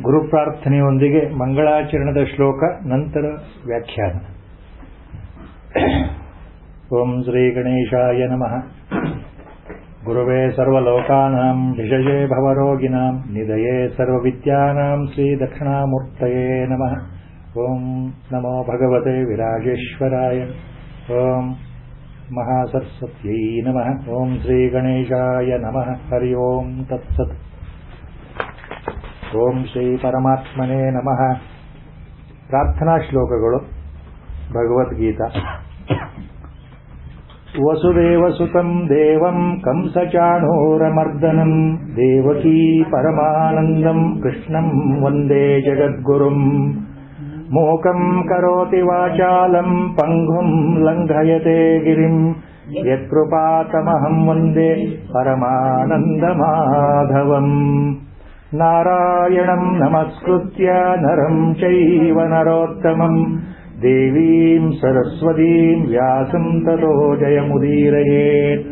ಗುರು ಪ್ರಾರ್ಥನೆಯೊಂದಿಗೆ ಮಂಗಳಾಚರಣದ ಶ್ಲೋಕ ನಂತರ ವ್ಯಾಖ್ಯಾನ. ಓಂ ಶ್ರೀ ಗಣೇಶಾಯ ನಮಃ. ಗುರುವೇ ಸರ್ವಲೋಕಾನಾಂ ಭಿಷಜೇ ಭವರೋಗಿಣಾಂ ನಿಧಯೇ ಸರ್ವವಿದ್ಯಾನಾಂ ಶ್ರೀ ದಕ್ಷಿಣಾಮೂರ್ತಯೇ ನಮಃ. ಓಂ ನಮೋ ಭಗವತೆ ವಿರಾಜೇಶ್ವರಾಯ. ಓಂ ಮಹಾಸರಸ್ವತ್ಯೈ ನಮಃ. ಓಂ ಶ್ರೀ ಗಣೇಶಾಯ ನಮಃ. ಹರಿ ಓಂ ತತ್ಸತ್. ಓಂ ಶ್ರೀ ಪರಮಾತ್ಮನೇ ನಮಃ. ಪ್ರಾರ್ಥನಾ ಶ್ಲೋಕಗಳು. ಭಗವದ್ಗೀತಾ. ವಸುದೇವಸುತಂ ದೇವಂ ಕಂಸಚಾಣೂರಮರ್ದನಂ ದೇವಕೀ ಪರಮಾನಂದಂ ಕೃಷ್ಣಂ ವಂದೇ ಜಗದ್ಗುರುಂ. ಮೂಕಂ ಕರೋತಿ ವಾಚಾಲಂ ಪಂಗುಂ ಲಂಘಯತೆ ಗಿರಿಂ ಯತ್ಕೃಪಾತಮಹಂ ವಂದೇ ಪರಮಾನಂದಮಾಧವಂ. ನಾರಾಯಣಂ ನಮಸ್ಕೃತ್ಯ ನರಂ ಚೈವ ನರೋತ್ತಮಂ ದೇವೀಂ ಸರಸ್ವತೀಂ ವ್ಯಾಸಂ ತತೋ ಜಯಮುದೀರಯೇತ್.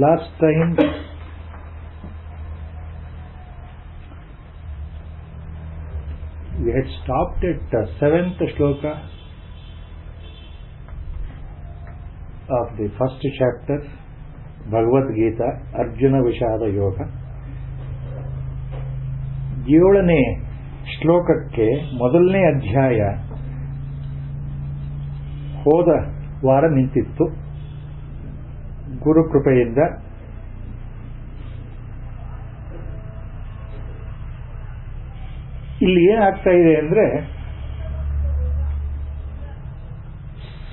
Last time we had stopped at the 7th shloka of the first chapter, Bhagavad Gita, Arjuna Vishada Yoga. 7ನೇ ಶ್ಲೋಕಕ್ಕೆ ಮೊದಲನೇ ಅಧ್ಯಾಯ ಹೋದ ವಾರ ನಿಂತಿತ್ತು. ಗುರುಕೃಪೆಯಿಂದ ಇಲ್ಲಿ ಏನಾಗ್ತಾ ಇದೆ ಅಂದ್ರೆ,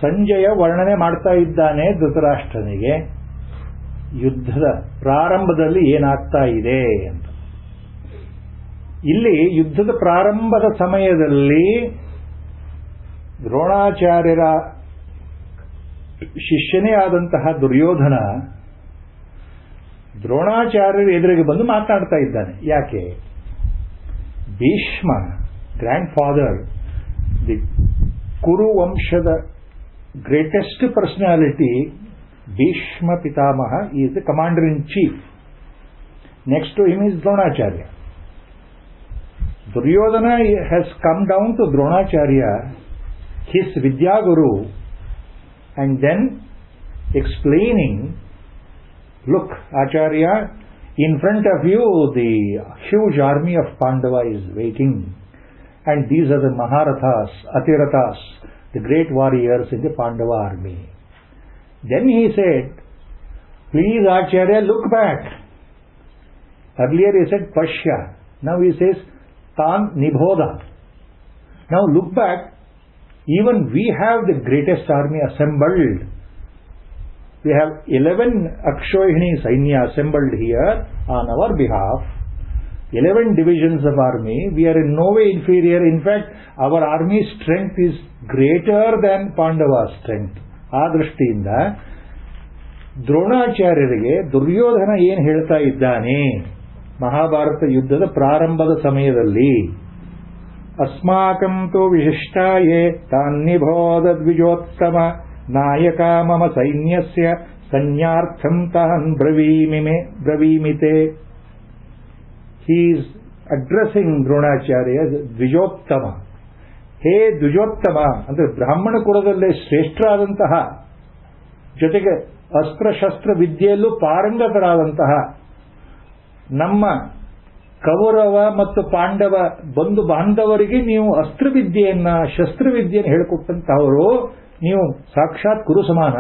ಸಂಜಯ ವರ್ಣನೆ ಮಾಡ್ತಾ ಇದ್ದಾನೆ ಧೃತರಾಷ್ಟ್ರನಿಗೆ ಯುದ್ಧದ ಪ್ರಾರಂಭದಲ್ಲಿ ಏನಾಗ್ತಾ ಇದೆ ಅಂತ. ಇಲ್ಲಿ ಯುದ್ಧದ ಪ್ರಾರಂಭದ ಸಮಯದಲ್ಲಿ ದ್ರೋಣಾಚಾರ್ಯರ ಶಿಷ್ಯನೇ ಆದಂತಹ ದುರ್ಯೋಧನ ದ್ರೋಣಾಚಾರ್ಯರ ಎದುರಿಗೆ ಬಂದು ಮಾತನಾಡ್ತಾ ಇದ್ದಾನೆ. ಯಾಕೆ? ಭೀಷ್ಮ, ಗ್ರ್ಯಾಂಡ್ ಫಾದರ್, ದಿ ಕುರು ವಂಶದ greatest personality, Bhishma Pitamaha, is the commander-in-chief. Next to him is Dronacharya. Duryodhana has come down to Dronacharya, his Vidyaguru, and then explaining, look, Acharya, in front of you the huge army of Pandava is waiting, and these are the Maharathas, Atirathas, the great warriors in the Pandava army. Then he said, please Acharya, look back. Earlier he said Pashya. Now he says Tan Nibhoda. Now look back. Even we have the greatest army assembled. We have 11 Akshohini Sainya assembled here on our behalf. 11 divisions of army. We are in no way inferior. In fact, our army strength is greater than Pandava's strength. ಆ ದೃಷ್ಟಿಯಿಂದ ದ್ರೋಣಾಚಾರ್ಯರಿಗೆ ದುರ್ಯೋಧನ ಏನು ಹೇಳ್ತಾ ಇದ್ದಾನೆ ಮಹಾಭಾರತ ಯುದ್ಧದ ಪ್ರಾರಂಭದ ಸಮಯದಲ್ಲಿ, ಅಸ್ಮಾಕಂ ತು ವಿಶಿಷ್ಟಾಯೇ ತಾನ್ನಿಬೋಧ ದ್ವಿಜೋತ್ತಮ ನಾಯಕ ಮಮ ಸೈನ್ಯಸ್ಯ ಸೈನ್ಯಾರ್ಥಂ ತಾನ್ ಬ್ರವೀಮಿತೆ. He is addressing Dronacharya as Dvijotama. ಹೇ ದ್ವಿಜೋತ್ತಮ ಅಂದ್ರೆ ಬ್ರಾಹ್ಮಣ ಕುಲದಲ್ಲೇ ಶ್ರೇಷ್ಠರಾದಂತಹ, ಜೊತೆಗೆ ಅಸ್ತ್ರಶಸ್ತ್ರ ವಿದ್ಯೆಯಲ್ಲೂ ಪಾರಂಗತರಾದಂತಹ ನಮ್ಮ ಕೌರವ ಮತ್ತು ಪಾಂಡವ ಬಂಧು ಬಾಂಧವರಿಗೆ ನೀವು ಅಸ್ತ್ರವಿದ್ಯೆಯನ್ನ ಶಸ್ತ್ರವಿದ್ಯೆಯನ್ನು ಹೇಳಿಕೊಟ್ಟಂತಹವರು, ನೀವು ಸಾಕ್ಷಾತ್ ಕುರು ಸಮಾನ.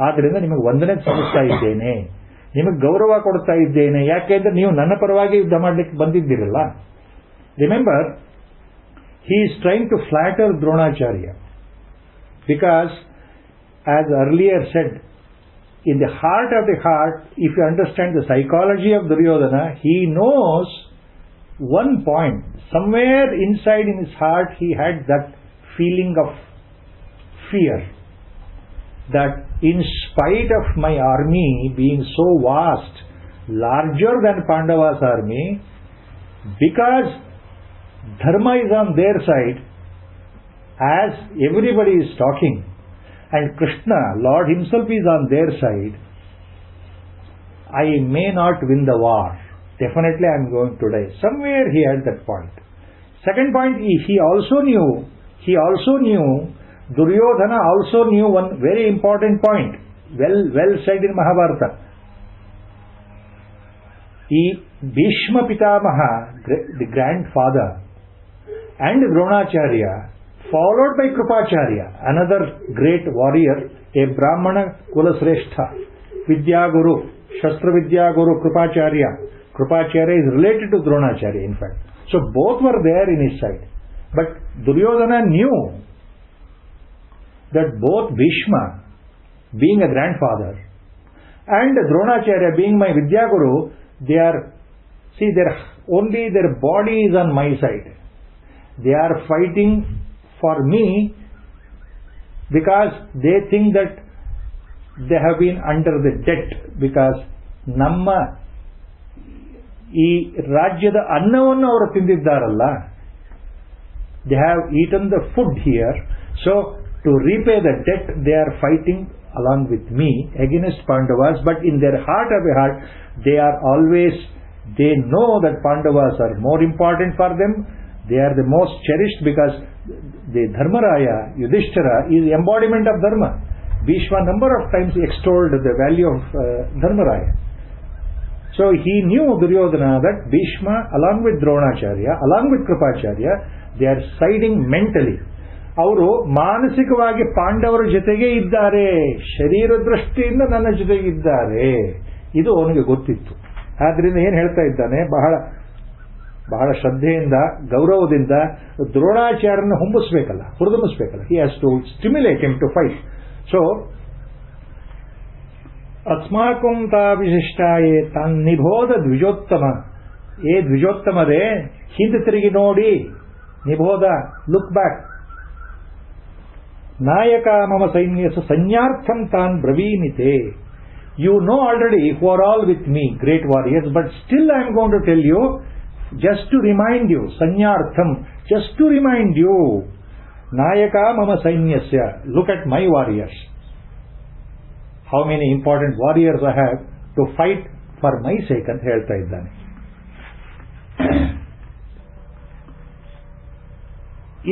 ಆದ್ದರಿಂದ ನಿಮಗೆ ವಂದನೆ ಸಲ್ಲಿಸ್ತಾ ಇದ್ದೇನೆ, ನಿಮಗೆ ಗೌರವ ಕೊಡ್ತಾ ಇದ್ದೇನೆ. ಯಾಕೆಂದ್ರೆ ನೀವು ನನ್ನ ಪರವಾಗಿ ಯುದ್ಧ ಮಾಡಲಿಕ್ಕೆ ಬಂದಿದ್ದೀರಲ್ಲ. Remember, he is trying to flatter Dronacharya because, as earlier said, in the heart of the heart, if you understand the psychology of Duryodhana, he knows one point. Somewhere inside in his heart he had that feeling of fear, that in spite of my army being so vast, larger than Pandava's army, because Dharma is on their side, as everybody is talking, and Krishna, Lord himself, is on their side, I may not win the war. Definitely I am going to die. Somewhere he had that point. Second point, he also knew, Duryodhana also knew one very important point. Well said in Mahabharata. Bhishma Pitamaha, the grandfather, and Dronacharya, followed by Krupacharya, another great warrior, a Brahmana Kulasrestha, Vidyaguru, Shastra Vidyaguru Krupacharya. Krupacharya is related to Dronacharya, in fact. So both were there in his side. But Duryodhana knew that both Bhishma, being a grandfather, and Dronacharya, being my Vidyaguru, their body is on my side. They are fighting for me because they think that they have been under the debt, because ನಮ್ಮ ಈ ರಾಜ್ಯದ ಅನ್ನವನ್ನು ಅವರು ತಿಂದಿದ್ದಾರಲ್ಲ, they have eaten the food here, so to repay the debt they are fighting along with me against Pandavas. But in their heart of a heart they know that Pandavas are more important for them. They are the most cherished, because the Dharmaraya, Yudhishthira, is the embodiment of Dharma. Bhishma number of times extolled the value of Dharmaraya. So he knew, Duryodhana, that Bhishma, along with Dronacharya, along with Krupacharya, they are siding mentally. ಅವರು ಮಾನಸಿಕವಾಗಿ ಪಾಂಡವರ ಜೊತೆಗೆ ಇದ್ದಾರೆ, ಶರೀರ ದೃಷ್ಟಿಯಿಂದ ನನ್ನ ಜೊತೆಗೆ ಇದ್ದಾರೆ, ಇದು ಅವನಿಗೆ ಗೊತ್ತಿತ್ತು. ಆದ್ರಿಂದ ಏನು ಹೇಳ್ತಾ ಇದ್ದಾನೆ, ಬಹಳ ಶ್ರದ್ಧೆಯಿಂದ ಗೌರವದಿಂದ ದ್ರೋಣಾಚಾರ್ಯನ ಹುರಿದುಂಬಿಸಬೇಕಲ್ಲ. he has to stimulate him to fight. So ಅಸ್ಮಾಕಂ ತಾ ವಿಶಿಷ್ಟಾಯೇ ತಾನ್ ನಿಬೋಧ ದ್ವಿಜೋತ್ತಮ, ಏ ದ್ವಿಜೋತ್ತಮರೇ ಹಿಂದೆ ತಿರುಗಿ ನೋಡಿ, ನಿಬೋಧ, ಲುಕ್ ಬ್ಯಾಕ್. ನಾಯಕ ಮಮ ಸೈನ್ಯಸ ಸೈನ್ಯಾರ್ಥಂ ತಾನ್ ಬ್ರವೀಮಿತೆ. You know already who are all with me, great warriors, but still I am going to tell you, just to remind you, sanyartham, just to remind you, nayaka mama sainyasya, look at my warriors. How many important warriors I have to fight for my sake ಅಂತ ಹೇಳ್ತಾ ಇದ್ದಾನೆ.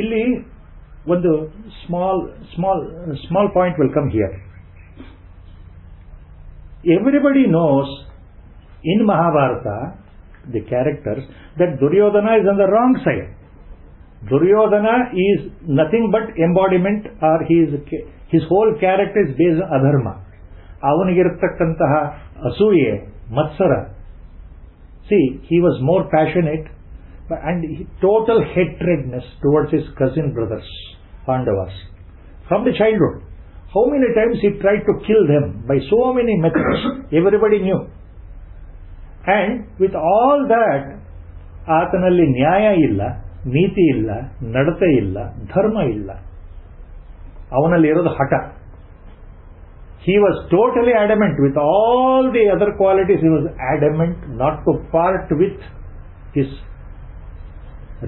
ಇಲ್ಲಿ ಒಂದು small point will come here. Everybody knows in Mahabharata, the characters, that Duryodhana is on the wrong side. Duryodhana is nothing but embodiment, or his whole character is based on adharma. ಅವನಿಗಿರತಕ್ಕಂತಹ ಅಸೂಯೆ, ಮತ್ಸರ. See, he was more passionate and total hatredness towards his cousin brothers, Pandavas, from the childhood. How many times he tried to kill them by so many methods, everybody knew. And with all that, ಆತನಲ್ಲಿ ನ್ಯಾಯ ಇಲ್ಲ, ನೀತಿ ಇಲ್ಲ, ನಡತೆ ಇಲ್ಲ, ಧರ್ಮ ಇಲ್ಲ. ಅವನಲ್ಲಿ ಇರೋದು ಹಠ. He was totally adamant. With all the other qualities, he was adamant not to part with his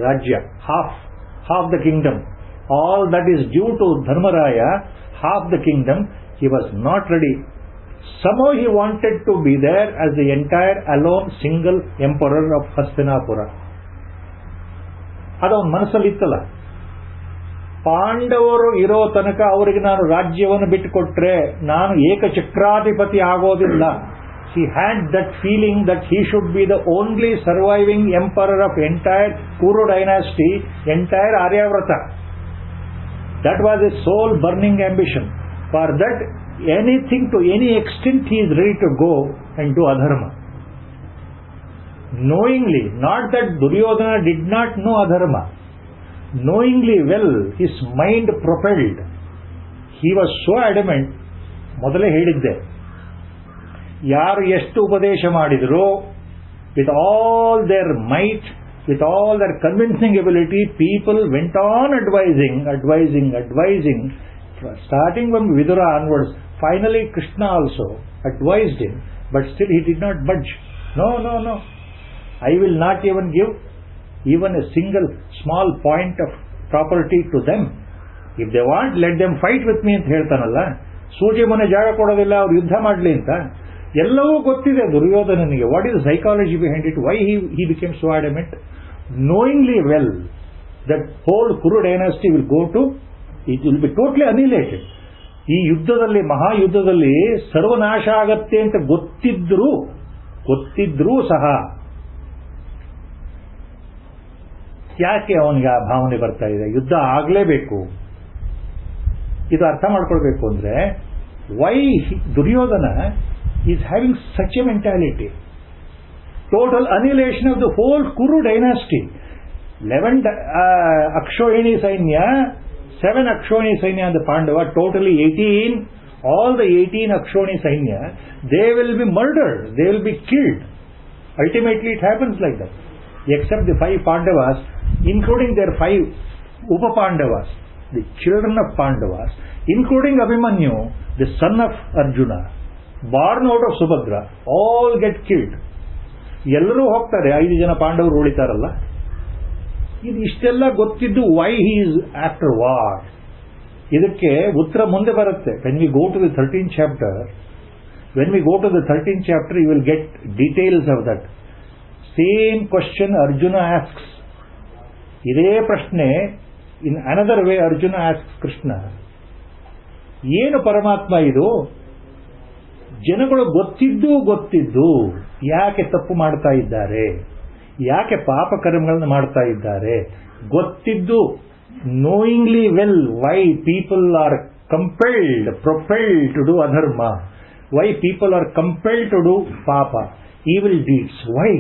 Rajya, half the kingdom. All that is due to Dharmaraya, half the kingdom, he was not ready. Somehow he wanted to be there as the entire alone single emperor of Hastinapura. ಅದು ಅವನ ಮನಸ್ಸಲ್ಲಿ ಇತ್ತಲ್ಲ. ಪಾಂಡವರು ಇರೋ ತನಕ ಅವರಿಗೆ ನಾನು ರಾಜ್ಯವನ್ನು ಬಿಟ್ಟುಕೊಟ್ರೆ ನಾನು ಏಕಚಕ್ರಾಧಿಪತಿ ಆಗೋದಿಲ್ಲ. He had that feeling that he should be the only surviving emperor of entire Kuru dynasty, entire Aryavrata. That was his sole burning ambition. For that, anything to any extent he is ready to go and do adharma. Knowingly, not that Duryodhana did not know adharma. Knowingly well, his mind propelled. He was so adamant. ಮೊದಲೇ ಹೇಳಿದ್ದೆ, ಯಾರು ಎಷ್ಟು ಉಪದೇಶ ಮಾಡಿದ್ರು, with all their might, with all their convincing ability, people went on advising, starting from Vidura onwards. Finally Krishna also advised him, but still he did not budge. No, I will not even give even a single small point of property to them. If they want, let them fight with me ಅಂತ ಹೇಳ್ತಾನಲ್ಲ. ಸೂಜಿ ಮನೆ ಜಾಗ ಕೊಡೋದಿಲ್ಲ, ಅವ್ರು ಯುದ್ಧ ಮಾಡಲಿ ಅಂತ. ಎಲ್ಲವೂ ಗೊತ್ತಿದೆ ದುರ್ಯೋಧನನಿಗೆ. What is psychology behind it, why he became so adamant, knowingly well that whole Kuru dynasty will go to, it will be totally annihilated. ಈ ಯುದ್ಧದಲ್ಲಿ, ಮಹಾಯುದ್ಧದಲ್ಲಿ ಸರ್ವನಾಶ ಆಗತ್ತೆ ಅಂತ ಗೊತ್ತಿದ್ರೂ ಸಹ ಯಾಕೆ ಅವನಿಗೆ ಆ ಭಾವನೆ ಬರ್ತಾ ಇದೆ? ಯುದ್ಧ ಆಗಲೇಬೇಕು. ಇದು ಅರ್ಥ ಮಾಡ್ಕೊಳ್ಬೇಕು ಅಂದ್ರೆ, why Duryodhana is having such a mentality. Total annihilation of the whole Kuru dynasty. 11 ಅಕ್ಷೋಹಿಣಿ ಸೈನ್ಯ, 7 ಅಕ್ಷೋಹಿಣಿ ಸೈನ್ಯ and the Pandava, totally 18, all the 18 Akshoni Sainya, they will be murdered, they will be killed. Ultimately it happens like that. Except the 5 Pandavas, including their 5 Upa-Pandavas, the children of Pandavas, including Abhimanyu, the son of Arjuna, born out of Subhadra, all get killed. ಎಲ್ಲರೂ ಹೋಗ್ತಾರೆ, 5 ಜನ ಪಾಂಡವರು ಉಳಿತಾರಲ್ಲ. ಇದು ಇಷ್ಟೆಲ್ಲ ಗೊತ್ತಿದ್ದು why he is after war. ಇದಕ್ಕೆ ಉತ್ತರ ಮುಂದೆ ಬರುತ್ತೆ. When we go to the 13th chapter, you will get details of that. Same question Arjuna asks. ಇದೇ ಪ್ರಶ್ನೆ in another way Arjuna asks Krishna. ಏನು ಪರಮಾತ್ಮ ಇದು? ಜನಗಳು ಗೊತ್ತಿದ್ದು ಯಾಕೆ ತಪ್ಪು ಮಾಡ್ತಾ ಇದ್ದಾರೆ, ಯಾಕೆ ಪಾಪ ಕರ್ಮಗಳನ್ನು ಮಾಡ್ತಾ ಇದ್ದಾರೆ? ಗೊತ್ತಿದ್ದು, knowingly well, why people are propelled to do adharma, why people are compelled to do papa, evil deeds, why?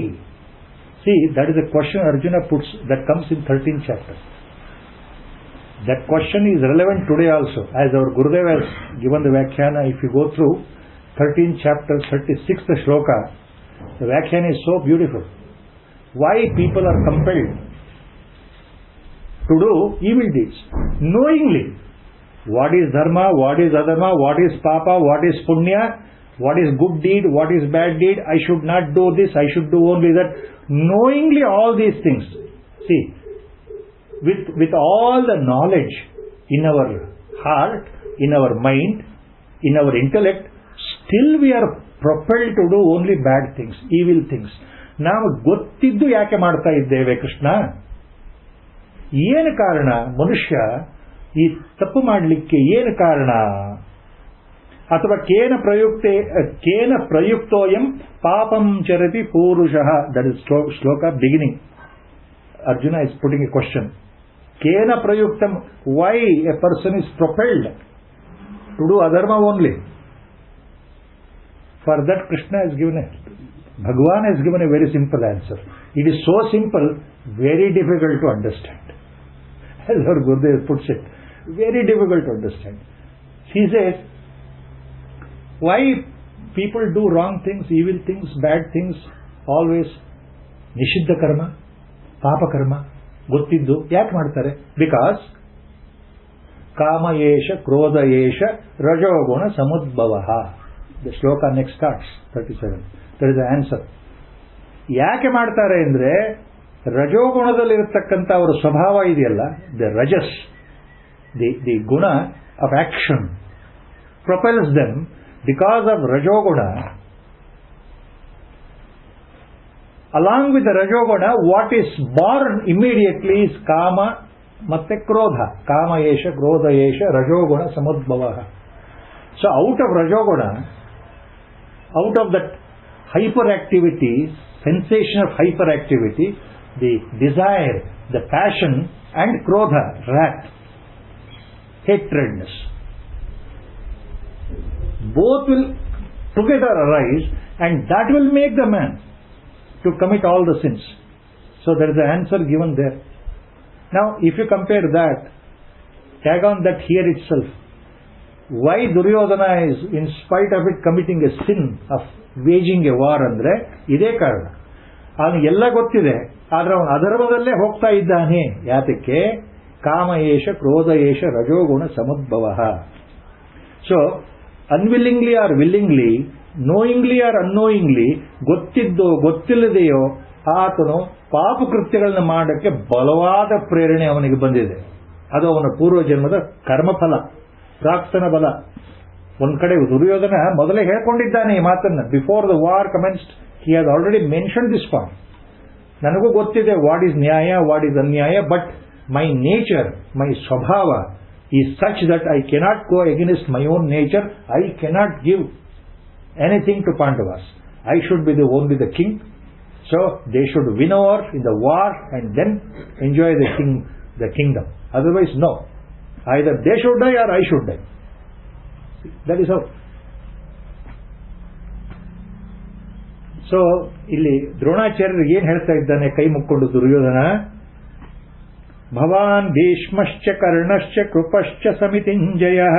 See, that is a question Arjuna puts, that comes in 13th chapter. That question is relevant today also, as our Gurudev has given the Vyakhyana. If you go through 13th chapter, 36th shloka, the Vyakhyana is so beautiful. Why people are compelled to do evil deeds knowingly. What is dharma, what is adharma, what is papa, what is punya, what is good deed, what is bad deed, I should not do this, I should do only that. Knowingly all these things. See, with all the knowledge in our heart, in our mind, in our intellect, still we are propelled to do only bad things, evil things. ನಾವು ಗೊತ್ತಿದ್ದು ಯಾಕೆ ಮಾಡ್ತಾ ಇದ್ದೇವೆ ಕೃಷ್ಣ? ಏನು ಕಾರಣ? ಮನುಷ್ಯ ಈ ತಪ್ಪು ಮಾಡಲಿಕ್ಕೆ ಏನು ಕಾರಣ? ಅಥವಾ ಕೇನ ಪ್ರಯುಕ್ತೋಯಂ ಪಾಪಂ ಚರತಿ ಪೂರುಷಃ. ದಟ್ ಇಸ್ ಶ್ಲೋಕ beginning. Arjuna is putting a question. Kena prayuktam, why a person is propelled to do adharma only? For that Krishna has given Bhagavan has given a very simple answer. It is so simple, very difficult to understand. As our Gurudev puts it, very difficult to understand. He says, why people do wrong things, evil things, bad things, always nishiddha karma, papa karma, ಗೊತ್ತಿದ್ದು ಯಾಕೆ ಮಾಡ್ತಾರೆ? Because ಕಾಮಯೇಷ ಕ್ರೋಧಯೇಷ ರಜೋಗುಣ ಸಮುದ್ಭವ. The shloka next starts 37. That is the answer. ಯಾಕೆ ಮಾಡ್ತಾರೆ ಅಂದ್ರೆ, ರಜೋಗುಣದಲ್ಲಿರತಕ್ಕಂಥ ಅವರ ಸ್ವಭಾವ ಇದೆಯಲ್ಲ, the rajas, the guna of action propels them. Because of rajoguna, along with the rajoguna, what is born immediately is kama ಮತ್ತೆ krodha. Kama yesha, krodha yesha, rajoguna samudbhava. So out of rajoguna, out of that hyperactivity, sensation of hyperactivity, the desire, the passion, and krodha, wrath, hatredness, both will together arise, and that will make the man to commit all the sins. So there is the answer given there. Now if you compare that, tag on that here itself, why Duryodhana is in spite of it committing a sin of waging a war ಅಂದ್ರೆ ಇದೇ ಕಾರಣ. ಅವನಿಗೆ ಎಲ್ಲ ಗೊತ್ತಿದೆ, ಆದ್ರೆ ಅವನು ಅಧರ್ಮದಲ್ಲೇ ಹೋಗ್ತಾ ಇದ್ದಾನೆ. ಯಾತಕ್ಕೆ? ಕಾಮಯೇಷ ಕ್ರೋಧಯೇಷ ರಜೋಗುಣ ಸಮುದ್ಭವ. So unwillingly or willingly, knowingly or unknowingly, ಗೊತ್ತಿದ್ದೋ ಗೊತ್ತಿಲ್ಲದೆಯೋ ಆತನು ಪಾಪ ಕೃತ್ಯಗಳನ್ನ ಮಾಡಕ್ಕೆ ಬಲವಾದ ಪ್ರೇರಣೆ ಅವನಿಗೆ ಬಂದಿದೆ. ಅದು ಅವನ ಪೂರ್ವ ಜನ್ಮದ ಕರ್ಮಫಲ, ಪ್ರಾಕ್ತನ ಬಲ. ಒಂದ್ ಕಡೆ ದುರ್ಯೋಧನ ಮೊದಲೇ ಹೇಳ್ಕೊಂಡಿದ್ದಾನೆ ಈ ಮಾತನ್ನ. Before the war commenced he has already mention this point. ನನಗೂ ಗೊತ್ತಿದೆ ವಾಟ್ ಈಸ್ ನ್ಯಾಯ, ವಾಟ್ ಈಸ್ ಅನ್ಯಾಯ, ಬಟ್ ಮೈ ನೇಚರ್, ಮೈ ಸ್ವಭಾವ is such that I cannot go against my own nature. I cannot give anything to Pandavas. I should be only the king. So they should win over in the war and then enjoy the kingdom. Otherwise, no. Either they should die or I should die. That is how. So, ಇಲ್ಲಿ ದ್ರೋಣಾಚಾರ್ಯರು ಏನ್ ಹೇಳ್ತಾ ಇದ್ದಾನೆ ಕೈ ಮುಕ್ಕೊಂಡು ದುರ್ಯೋಧನ, ಭವಾನ್ ಭೀಷ್ಮಶ್ಚ ಕರ್ಣಶ್ಚ ಕೃಪಶ್ಚ ಸಮಿತಿಂಜಯಃ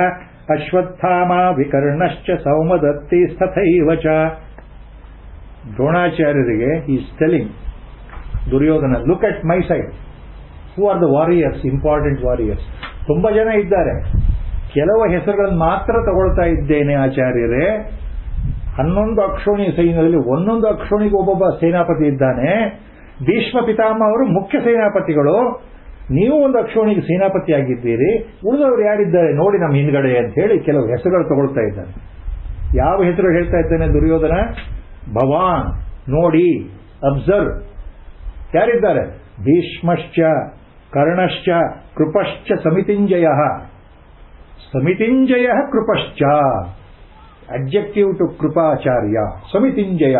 ಅಶ್ವತ್ಥಾಮಾ ವಿಕರ್ಣಶ್ಚ ಸೌಮದತ್ತಿ ತಥೈವ ಚ. ದ್ರೋಣಾಚಾರ್ಯರಿಗೆ is telling Duryodhana, look at my side, who are the warriors, important warriors. ತುಂಬಾ ಜನ ಇದ್ದಾರೆ, ಕೆಲವು ಹೆಸರುಗಳನ್ನು ಮಾತ್ರ ತಗೊಳ್ತಾ ಇದ್ದೇನೆ ಆಚಾರ್ಯರೇ. 11 ಅಕ್ಷೋಣಿ ಸೈನ್ಯದಲ್ಲಿ ಒಂದೊಂದು ಅಕ್ಷೋಣಿಗೆ ಒಬ್ಬೊಬ್ಬ ಸೇನಾಪತಿ ಇದ್ದಾನೆ. ಭೀಷ್ಮ ಪಿತಾಮಹ ಅವರು ಮುಖ್ಯ ಸೇನಾಪತಿಗಳು, ನೀವು ಒಂದು ಅಕ್ಷೋಣಿಗೆ ಸೇನಾಪತಿ ಆಗಿದ್ದೀರಿ, ಉಳಿದವರು ಯಾರಿದ್ದಾರೆ ನೋಡಿ ನಮ್ಮ ಹಿಂದ್ಗಡೆ ಅಂತ ಹೇಳಿ ಕೆಲವು ಹೆಸರುಗಳು ತಗೊಳ್ತಾ ಇದ್ದಾನೆ. ಯಾವ ಹೆಸರು ಹೇಳ್ತಾ ಇದ್ದಾನೆ ದುರ್ಯೋಧನ? ಭವಾನ್, ನೋಡಿ, ಅಬ್ಸರ್ವ್, ಯಾರಿದ್ದಾರೆ? ಭೀಷ್ಮಶ್ಚ ಕರ್ಣಶ್ಚ ಕೃಪಶ್ಚ ಸಮಿತಿಂಜಯ. ಸಮಿತಿಂಜಯ ಕೃಪಶ್ಚ, ಅಡ್ಜೆಕ್ಟಿವ್ ಟು ಕೃಪಾಚಾರ್ಯ. ಸಮಿತಿಂಜಯ,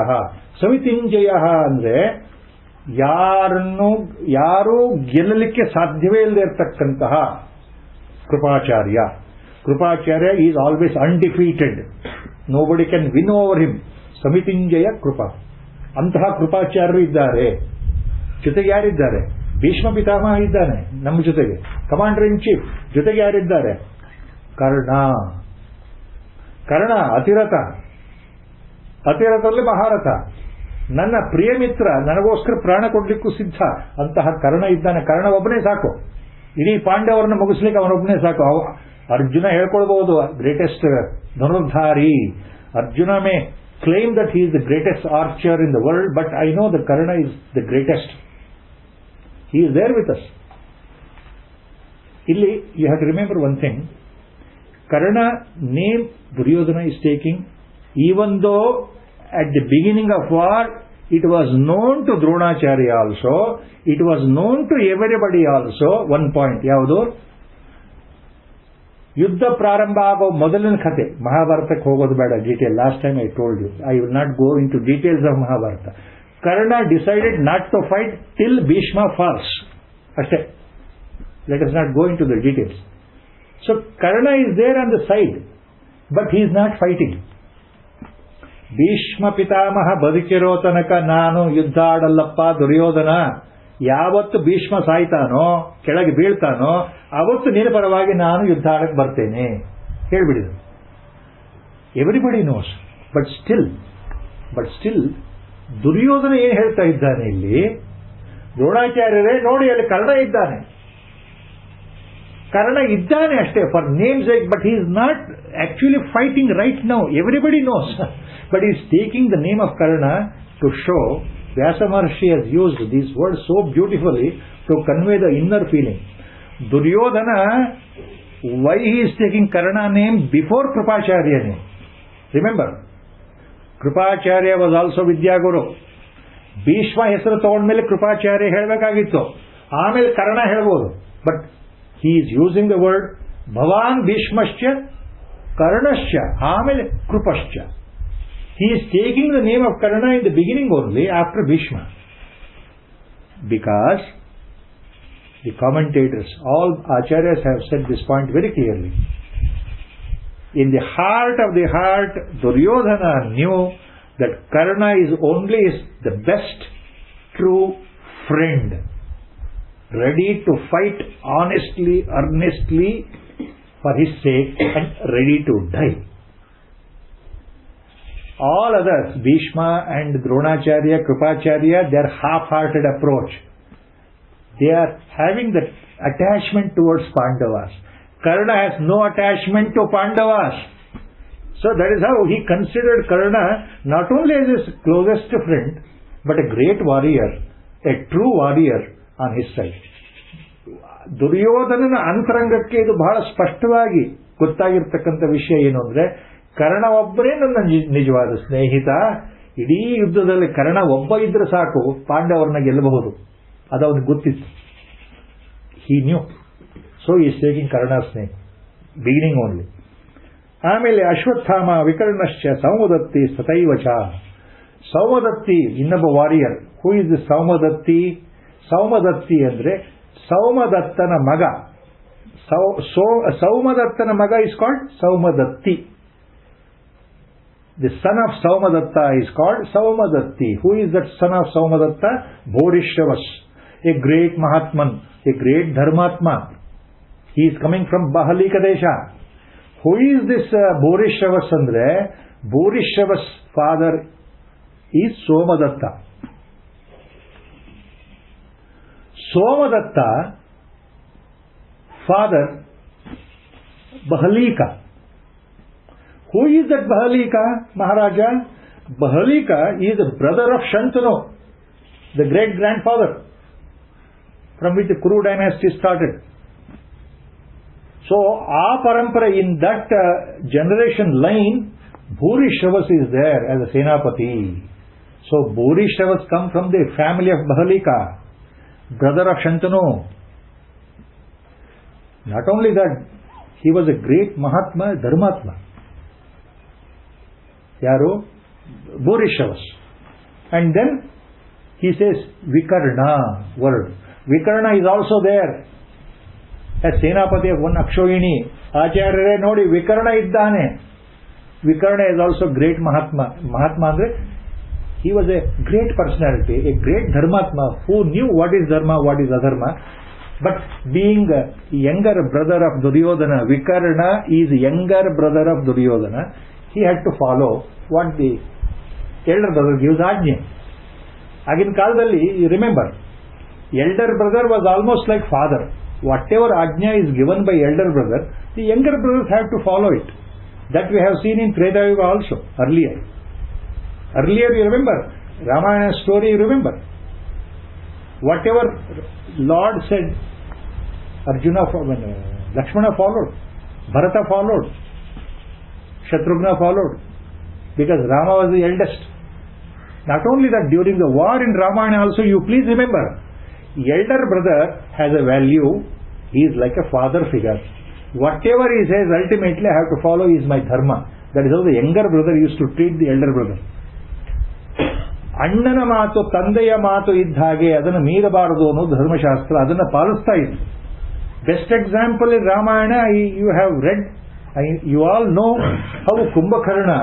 ಸಮಿತಿಂಜಯ ಅಂದ್ರೆ ಯಾರೂ ಗೆಲ್ಲಲಿಕ್ಕೆ ಸಾಧ್ಯವೇ ಇಲ್ಲದೆ ಇರತಕ್ಕಂತಹ Kripacharya. Kripacharya is always undefeated, nobody can win over him. ಸಮಿತಿಂಜಯ ಕೃಪಾ, ಅಂತಹ ಕೃಪಾಚಾರ್ಯರು ಇದ್ದಾರೆ. ಜೊತೆಗೆ ಯಾರಿದ್ದಾರೆ? ಭೀಷ್ಮ ಪಿತಾಮಹ ಇದ್ದಾನೆ ನಮ್ಮ ಜೊತೆಗೆ, ಕಮಾಂಡರ್ ಇನ್ ಚೀಫ್. ಜೊತೆಗೆ ಯಾರಿದ್ದಾರೆ? ಕರ್ಣ. ಕರ್ಣ ಅತಿರಥ, ಅತಿರಥದಲ್ಲಿ ಮಹಾರಥ, ನನ್ನ ಪ್ರಿಯ ಮಿತ್ರ, ನನಗೋಸ್ಕರ ಪ್ರಾಣ ಕೊಡ್ಲಿಕ್ಕೂ ಸಿದ್ಧ. ಅಂತಹ ಕರ್ಣ ಇದ್ದಾನೆ. ಕರ್ಣ ಒಬ್ಬನೇ ಸಾಕು, ಇಡೀ ಪಾಂಡವರನ್ನು ಮುಗಿಸ್ಲಿಕ್ಕೆ ಅವನೊಬ್ಬನೇ ಸಾಕು. ಅರ್ಜುನ ಹೇಳ್ಕೊಳ್ಬಹುದು ಗ್ರೇಟೆಸ್ಟ್ ಧನುರ್ಧಾರಿ. Arjuna may claim that he is the greatest archer in the world, but I know that Karna is the greatest. He is there with us. Illi, you have to remember one thing. Karna name Duryodhana is taking, even though at the beginning of war it was known to Dronacharya also, it was known to everybody also. One point, yavadu? ಯುದ್ಧ ಪ್ರಾರಂಭ ಆಗೋ ಮೊದಲಿನ ಕಥೆ. ಮಹಾಭಾರತಕ್ಕೆ ಹೋಗೋದು ಬೇಡ detail, last time I told you. I will not go in to details of Mahabharata. Karna decided not to fight till Bhishma falls, ಅಷ್ಟೇ. Let us not go in to the details. So Karna is there on the side, but he is not fighting. Bhishma Pitamaha ಬದುಕಿರೋ ತನಕ ನಾನು ಯುದ್ಧ ಆಡಲ್ಲಪ್ಪ ದುರ್ಯೋಧನ. ಯಾವತ್ತು ಭೀಷ್ಮ ಸಾಯ್ತಾನೋ, ಕೆಳಗೆ ಬೀಳ್ತಾನೋ, ಅವತ್ತು ನಿನ್ನ ಪರವಾಗಿ ನಾನು ಯುದ್ಧ ಆಡಕ್ಕೆ ಬರ್ತೇನೆ ಹೇಳ್ಬಿಡಿದ್ರು. Everybody knows. But still Duryodhana ಏನ್ ಹೇಳ್ತಾ ಇದ್ದಾನೆ ಇಲ್ಲಿ? ದ್ರೋಣಾಚಾರ್ಯರೇ ನೋಡಿ, ಅಲ್ಲಿ ಕರ್ಣ ಇದ್ದಾನೆ. ಕರ್ಣ ಇದ್ದಾನೆ ಅಷ್ಟೇ, for name's sake, but he is not actually fighting right now. Everybody knows, but is taking the name of Karna to show. Vyasa Maharshi has used these words so beautifully to convey the inner feeling. Duryodhana, why he is taking Karna name before Kripacharya name? Remember, Kripacharya was also Vidyaguru. Bhishma ಹೆಸರು ತಗೊಂಡ್ಮೇಲೆ ಕೃಪಾಚಾರ್ಯ ಹೇಳಬೇಕಾಗಿತ್ತು, ಆಮೇಲೆ ಕರ್ಣ ಹೇಳ್ಬೋದು. But he is using the word ಭವಾನ್ ಭೀಷ್ಮಶ್ಚ ಕರ್ಣಶ್ಚ, ಆಮೇಲೆ ಕೃಪಶ್ಚ. He is taking the name of Karna in the beginning only, after Bhishma. Because the commentators, all acharyas have said this point very clearly. In the heart of the heart, Duryodhana knew that Karna is only the best true friend, ready to fight honestly, earnestly for his sake, and ready to die. All others, Bhishma and Dronacharya, Kripacharya, they are half-hearted approach. They are having that attachment towards Pandavas. Karna has no attachment to Pandavas. So that is how he considered Karna not only as his closest friend, but a great warrior, a true warrior on his side. ದುರ್ಯೋಧನನ ಅಂತರಂಗಕ್ಕೆ ಇದು ಬಹಳ ಸ್ಪಷ್ಟವಾಗಿ ಗೊತ್ತಾಗಿರ್ತಕ್ಕಂಥ ವಿಷಯ ಏನು ಅಂದ್ರೆ, ಕರ್ಣ ಒಬ್ಬರೇ ನನ್ನ ನಿಜವಾದ ಸ್ನೇಹಿತ. ಇಡೀ ಯುದ್ಧದಲ್ಲಿ ಕರ್ಣ ಒಬ್ಬ ಇದ್ರೆ ಸಾಕು, ಪಾಂಡವರನ್ನ ಗೆಲ್ಲಬಹುದು. ಅದು ಅವನಿಗೆ ಗೊತ್ತಿತ್ತು. He knew. So is taking Karna's name, beginning only. ಆಮೇಲೆ ಅಶ್ವತ್ಥಾಮ ವಿಕರ್ಣಶ್ಚ ಸೌಮದತ್ತಿ ಸತೈವಚ. ಸೌಮದತ್ತಿ ಇನ್ನೊಬ್ಬ warrior. Who is the Saumadatti? Saumadatti ಅಂದ್ರೆ ಸೌಮದತ್ತನ ಮಗ. ಸೌಮದತ್ತನ ಮಗ is called Saumadatti. The son of Saumadatta is called Saumadatti. Who is that son of Saumadatta? Bhurishravas, a great ಮಹಾತ್ಮನ್, ಎ ಗ್ರೇಟ್ ಧರ್ಮಾತ್ಮ. He is coming from Bahlika ದೇಶ. ಹೂ ಈಸ್ ದಿಸ್ ಭೂರಿಶ್ರವಸ್ ಅಂದ್ರೆ Bhurishravas father is Somadatta. Somadatta father ಬಹಲೀಕ. Who is that Bahalika, Maharaja? Bahalika is the brother of Shantanu, the great-grandfather, from which the Kuru dynasty started. So, parampara in that generation line, Bhurishavas is there as a Senapati. So, Bhurishavas come from the family of Bahalika, brother of Shantanu. Not only that, he was a great Mahatma, Dharmatma. Yaru? Bhurishavas. And then he says Vikarna word. Vikarna is also there as Senapati of one Akshoyini. Acharya nodi Vikarna iddane. Vikarna is also great Mahatma. Mahatma andre he was a great personality, a great Dharmatma who knew what is Dharma, what is Adharma. But being a younger brother of Duryodhana, Vikarna is younger brother of Duryodhana. He had to follow what the elder brother gives Ajna. Agin Kaladalli, you remember, elder brother was almost like father. Whatever Ajna is given by elder brother, the younger brothers have to follow it. That we have seen in Treta Yuga also, earlier. Earlier, you remember, Ramayana story, you remember. Whatever Lord said, Arjuna followed, Lakshmana followed, Bharata followed, Shatrughna followed, because Rama was the eldest. Not only that, during the war in Ramayana also, you please remember, elder brother has a value. He is like a father figure. Whatever he says, ultimately I have to follow, is my dharma. That is how the younger brother used to treat the elder brother. ಅಣ್ಣನ ಮಾತು ತಂದೆಯ ಮಾತು ಇದ್ದ ಹಾಗೆ ಅದನ್ನು ಮೀರಬಾರದು ಅನ್ನೋದು ಧರ್ಮಶಾಸ್ತ್ರ. ಅದನ್ನು ಪಾಲಿಸ್ತಾ ಇತ್ತು. Best example in Ramayana, you have read, you all know how Kumbhakarna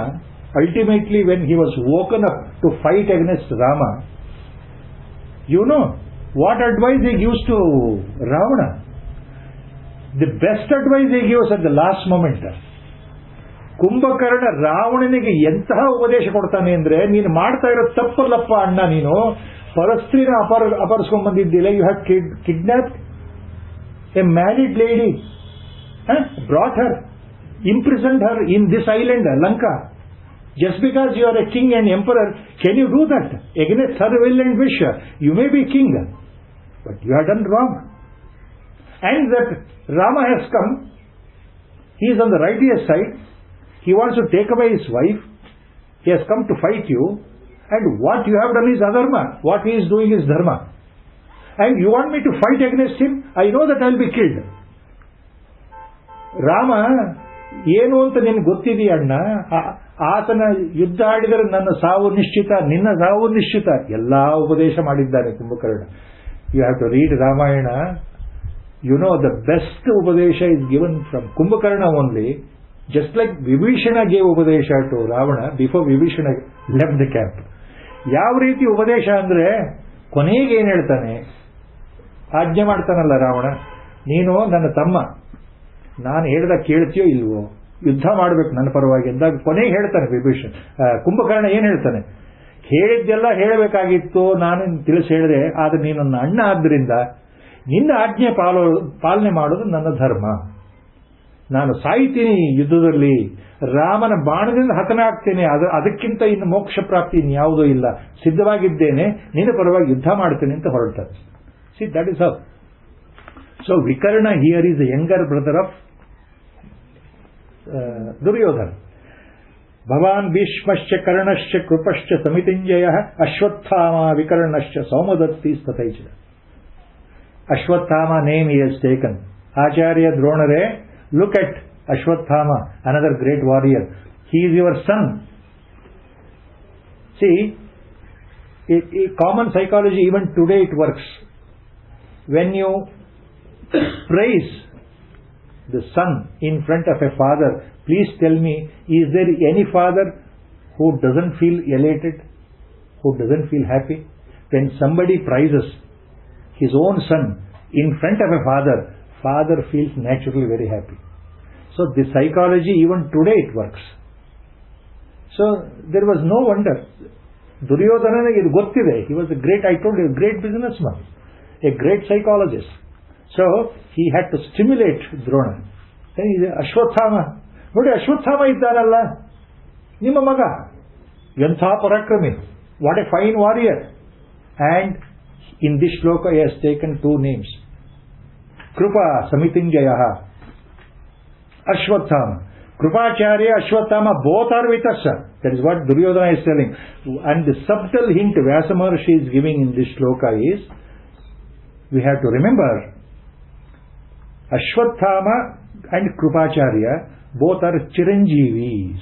ultimately, when he was woken up to fight against Rama, you know what advice he gives to Ravana. The best advice he gives at the last moment. Kumbhakarna ರಾವಣನಿಗೆ ಎಂತಹ ಉಪದೇಶ ಕೊಡ್ತಾನೆ ಅಂದ್ರೆ, ನೀನು ಮಾಡ್ತಾ ಇರೋ ತಪ್ಪಲ್ಲಪ್ಪ ಅಣ್ಣ, ನೀನು ಪರಸ್ತ್ರೀನ ಅಪಹರಿಸ್ಕೊಂಡ್ ಬಂದಿದ್ದಿಲ್ಲ. You have kidnapped a married lady, brought her, imprisoned her in this island, Lanka. Just because you are a king and emperor, can you do that? Against her will and wish, you may be king, but you have done wrong. And that Rama has come, he is on the righteous side, he wants to take away his wife, he has come to fight you, and what you have done is adharma, what he is doing is dharma. And you want me to fight against him? I know that I will be killed. Rama, ಏನು ಅಂತ ನಿನ್ಗೆ ಗೊತ್ತಿದೆಯಾ ಅಣ್ಣ? ಆತನ ಯುದ್ಧ ಆಡಿದರೆ ನನ್ನ ಸಾವು ನಿಶ್ಚಿತ, ನಿನ್ನ ಸಾವು ನಿಶ್ಚಿತ. ಎಲ್ಲಾ ಉಪದೇಶ ಮಾಡಿದ್ದಾನೆ Kumbhakarna. You have to read Ramayana. You know the best ಉಪದೇಶ is given from Kumbhakarna only. Just like Vibhishana gave ಉಪದೇಶ to Ravana before Vibhishana left the camp. ಯಾವ ರೀತಿ ಉಪದೇಶ ಅಂದ್ರೆ, ಕೊನೆಗೆ ಏನ್ ಹೇಳ್ತಾನೆ, ಆಜ್ಞೆ ಮಾಡ್ತಾನಲ್ಲ ರಾವಣ, ನೀನು ನನ್ನ ತಮ್ಮ, ನಾನು ಹೇಳ್ದ ಕೇಳ್ತೀಯೋ ಇಲ್ವೋ, ಯುದ್ಧ ಮಾಡಬೇಕು ನನ್ನ ಪರವಾಗಿ ಅಂದಾಗ ಕೊನೆಗೆ ಹೇಳ್ತಾನೆ ವಿಭೀಷಣ. ಕುಂಭಕರ್ಣ ಏನ್ ಹೇಳ್ತಾನೆ, ಹೇಳಿದ್ದೆಲ್ಲ ಹೇಳಬೇಕಾಗಿತ್ತು, ನಾನು ತಿಳಿಸಿ ಹೇಳಿದೆ, ಆದ್ರೆ ನೀನು ನನ್ನ ಅಣ್ಣ ಆದ್ದರಿಂದ ನಿನ್ನ ಆಜ್ಞೆ ಪಾಲನೆ ಮಾಡೋದು ನನ್ನ ಧರ್ಮ. ನಾನು ಸಾಯ್ತೀನಿ ಯುದ್ಧದಲ್ಲಿ, ರಾಮನ ಬಾಣದಿಂದ ಹತನಾಗ್ತೇನೆ, ಅದಕ್ಕಿಂತ ಇನ್ನು ಮೋಕ್ಷ ಪ್ರಾಪ್ತಿ ಇನ್ಯಾವುದೂ ಇಲ್ಲ, ಸಿದ್ಧವಾಗಿದ್ದೇನೆ, ನಿನ್ನ ಪರವಾಗಿ ಯುದ್ಧ ಮಾಡ್ತೇನೆ ಅಂತ ಹೊರಡ್ತಾರೆ. See, that is how. So Vikarna here is the younger brother of Duryodhana. Bhavan Bhishmascha Karnascha Krupascha Samitinjaya Ashwathama Vikarnascha Saumadatti Stataicha. Ashwathama name he has taken. Acharya Dronare, look at Ashwathama, another great warrior. He is your son. See, a common psychology, even today it works. When you praise the son in front of a father, please tell me, is there any father who doesn't feel elated, who doesn't feel happy? When somebody praises his own son in front of a father, father feels naturally very happy. So the psychology, even today it works. So there was no wonder. Duryodhana is gottide. He was a great, I told you, a great businessman, a great psychologist. So he had to stimulate Drona. Then he said, Ashwathama. Nodi Ashwathama iddanalla. Nimma maga. Yantha parakrami. What a fine warrior. And in this shloka he has taken two names. Krupa Samitinjayaha. Ashwathama. Krupacharya, Ashwathama, both are with us. That is what Duryodhana is telling. And the subtle hint Vyasa Maharshi is giving in this shloka is, we have to remember, Ashwathama and Krupacharya, both are Chiranjeevis.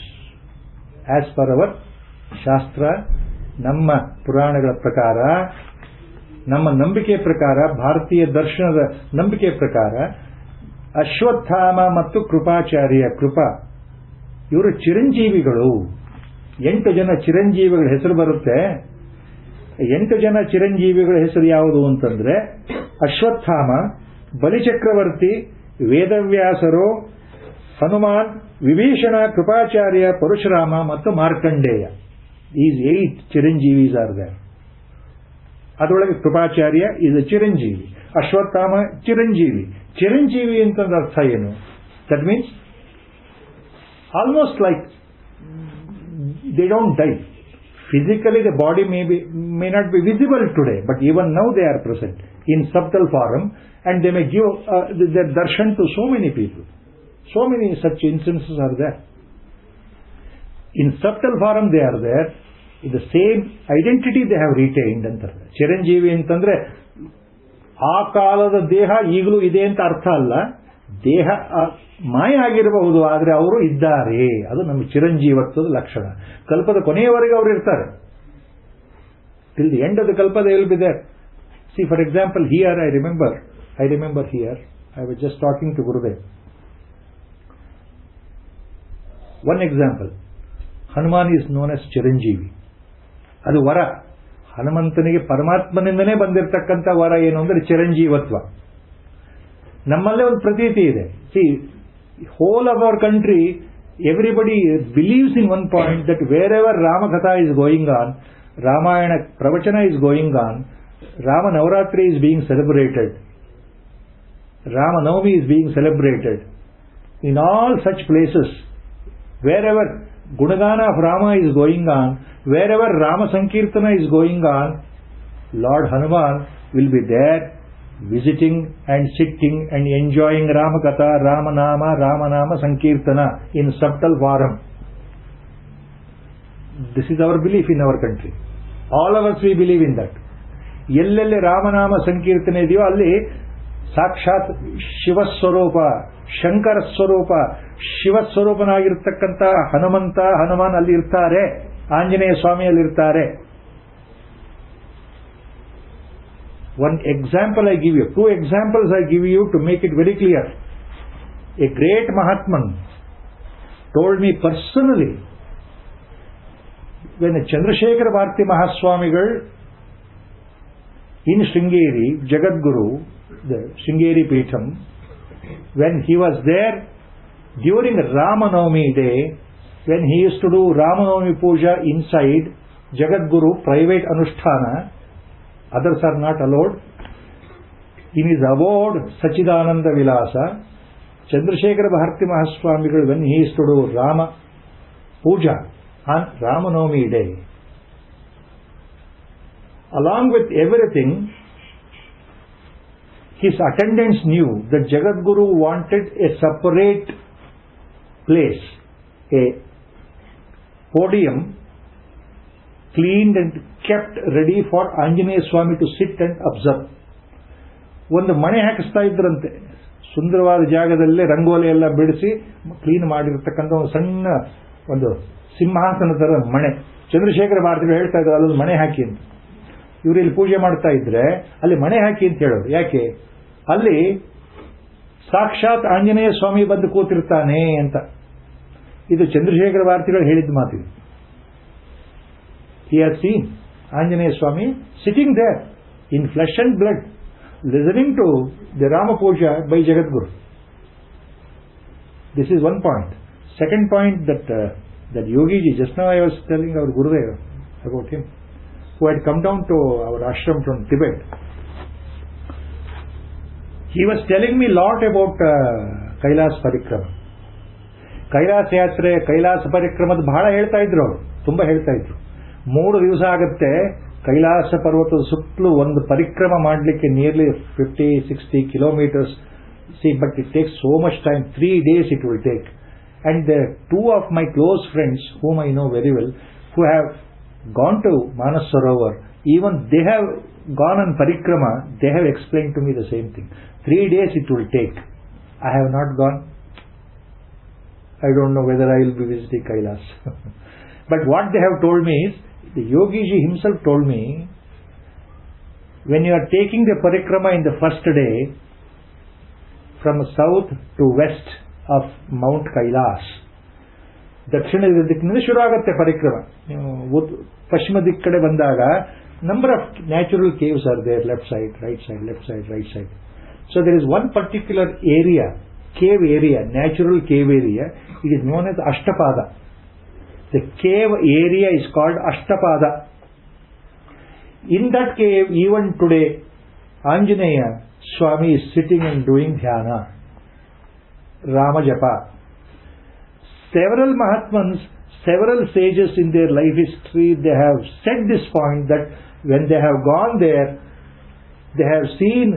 As per our Shastra, Namma Puranagala Prakara, Namma Nambike Prakara, Bharatiya Darshanada Nambike Prakara, Ashwathama mattu Krupacharya, Krupa, ಇವರು ಚಿರಂಜೀವಿಗಳು. 8 ಜನ ಚಿರಂಜೀವಿಗಳ ಹೆಸರು ಬರುತ್ತೆ. 8 ಜನ ಚಿರಂಜೀವಿಗಳ ಹೆಸರು ಯಾವುದು ಅಂತಂದ್ರೆ ಅಶ್ವತ್ಥಾಮ, ಬಲಿಚಕ್ರವರ್ತಿ, ವೇದವ್ಯಾಸರು, ಹನುಮಾನ್, ವಿಭೀಷಣ, ಕೃಪಾಚಾರ್ಯ, ಪರಶುರಾಮ ಮತ್ತು ಮಾರ್ಕಂಡೇಯ. These 8 ಚಿರಂಜೀವೀಸ್ ಆರ್ ದೇರ್. ಅದರೊಳಗೆ ಕೃಪಾಚಾರ್ಯ ಇಸ್ ಚಿರಂಜೀವಿ, ಅಶ್ವತ್ಥಾಮ ಚಿರಂಜೀವಿ. ಚಿರಂಜೀವಿ ಅಂತಂದ್ರೆ ಅರ್ಥ ಏನು? That means almost like they don't die. Physically the body may not be visible today, but even now they are present in subtle form, and they may give their darshan to so many people. So many such instances are there. In subtle form they are there, in the same identity they have retained ಅಂತಾರೆ. ಚಿರಂಜೀವಿ ಅಂತಂದ್ರೆ ಆ ಕಾಲದ ದೇಹ ಈಗಲೂ ಇದೆ ಅಂತ ಅರ್ಥ ಅಲ್ಲ. ದೇಹ ಮಾಯ ಆಗಿರಬಹುದು, ಆದರೆ ಅವರು ಇದ್ದಾರೆ. ಅದು ನಮ್ಮ ಚಿರಂಜೀವತ್ವದ ಲಕ್ಷಣ. ಕಲ್ಪದ ಕೊನೆಯವರೆಗೆ ಅವರು ಇರ್ತಾರೆ. Till the end of the kalpa they will be there. See for example here I remember here I was just talking to Gurudev. One example, Hanuman is known as chiranjeevi. ಅದು ವರ. ಹನುಮಂತನಿಗೆ ಪರಮಾತ್ಮನಿಂದನೇ ಬಂದಿರತಕ್ಕಂಥ ವರ ಏನು ಅಂದ್ರೆ ಚಿರಂಜೀವತ್ವ. ನಮ್ಮಲ್ಲೇ ಒಂದು ಪ್ರತೀತಿ ಇದೆ. C whole of our country, everybody believes in one point, that wherever Ramakatha is going on, Ramayana Pravachana is going on, Rama Navaratri is being celebrated, Rama Navami is being celebrated, in all such places, wherever Gunagana of Rama is going on, wherever Rama Sankirtana is going on, Lord Hanuman will be there, visiting and sitting and enjoying Ramakatha, Ramanama Sankirtana in subtle form. This is our belief in our country. All of us we believe in that. ಎಲ್ಲೆಲ್ಲಿ ರಾಮನಾಮ ಸಂಕೀರ್ತನೆ ಇದೆಯೋ ಅಲ್ಲಿ ಸಾಕ್ಷಾತ್ ಶಿವಸ್ವರೂಪ, ಶಂಕರ ಸ್ವರೂಪ, ಶಿವಸ್ವರೂಪನಾಗಿರ್ತಕ್ಕಂಥ ಹನುಮಾನ್ ಅಲ್ಲಿ ಇರ್ತಾರೆ, ಆಂಜನೇಯ ಸ್ವಾಮಿ ಅಲ್ಲಿ ಇರ್ತಾರೆ. One example I give you, 2 examples I give you to make it very clear. A great Mahatman told me personally, when Chandrasekhara Bharati Mahaswamigal in Sringeri, Jagadguru, the Sringeri Peetham, when he was there during Ramanavami day, when he used to do Ramanavami Puja inside Jagadguru private Anusthana, others are not allowed. In his abode Sachidananda Vilasa, Chandrasekhara Bharati Mahaswamigal, when he used to do Rama Puja on Ramanavami day, along with everything, his attendants knew that Jagadguru wanted a separate place, a podium cleaned and kept ready for Anjaneya Swami to sit and observe. ಒಂದು ಮಣೆ ಹಾಕಿಸ್ತಾ ಇದ್ರಂತೆ, ಸುಂದರವಾದ ಜಾಗದಲ್ಲೇ ರಂಗೋಲಿ ಎಲ್ಲ ಬಿಡಿಸಿ clean ಮಾಡಿರತಕ್ಕಂಥ ಒಂದು ಸಣ್ಣ ಒಂದು ಸಿಂಹಾಸನ ತರ ಮಣೆ. ಚಂದ್ರಶೇಖರ ಭಾರತಿಗಳು ಹೇಳ್ತಾ ಇದ್ರು ಅಲ್ಲೊಂದು ಮಣೆ ಹಾಕಿ ಅಂತ. ಇವರು ಇಲ್ಲಿ ಪೂಜೆ ಮಾಡ್ತಾ ಇದ್ರೆ ಅಲ್ಲಿ ಮಣೆ ಹಾಕಿ ಅಂತ ಹೇಳೋರು. ಯಾಕೆ? ಅಲ್ಲಿ ಸಾಕ್ಷಾತ್ ಆಂಜನೇಯ ಸ್ವಾಮಿ ಬಂದು ಕೂತಿರ್ತಾನೆ ಅಂತ. ಇದು ಚಂದ್ರಶೇಖರ ಭಾರತಿಗಳು ಹೇಳಿದ ಮಾತು. He has seen Anjaneya Swami sitting there in flesh and blood, listening to the Rama Puja by Jagadguru. This is one point. Second point, that Yogiji, just now I was telling our Gurudev about him, who had come down to our ashram from Tibet. He was telling me a lot about Kailas Parikrama. Kailasa ಯಾತ್ರೆ, ಕೈಲಾಸ ಪರಿಕ್ರಮದ ಬಹಳ ಹೇಳ್ತಾ ಇದ್ರು ಅವರು, ತುಂಬಾ ಹೇಳ್ತಾ ಇದ್ರು. 3 ದಿವಸ ಆಗುತ್ತೆ ಕೈಲಾಸ ಪರ್ವತದ ಸುತ್ತಲೂ ಒಂದು ಪರಿಕ್ರಮ ಮಾಡಲಿಕ್ಕೆ, nearly 50-60 kilometers. See, but it takes so much time. 3 days it will take. And the 2 of my close friends, whom I know very well, who have gone to Manas Sarovar, even they have gone on parikrama, they have explained to me the same thing. 3 days it will take. I have not gone. I don't know whether I will be visiting Kailas. But what they have told me is, the Yogiji himself told me, when you are taking the parikrama in the first day, from south to west of Mount Kailas, ದಕ್ಷಿಣದ ದಿಕ್ಕಿನಿಂದ ಶುರು ಆಗುತ್ತೆ ಪರಿಕ್ರಮ. ಪಶ್ಚಿಮ ದಿಕ್ಕ ಕಡೆ ಬಂದಾಗ number of natural caves are there, left side, right side, left side, right side. So there is one particular area, cave area, natural cave area. It is known as Ashtapada. The cave area is called Ashtapada. In that cave, even today, Anjaneya Swami is sitting and doing dhyana, Rama Japa. Several Mahatmans, several sages in their life history, they have said this point, that when they have gone there, they have seen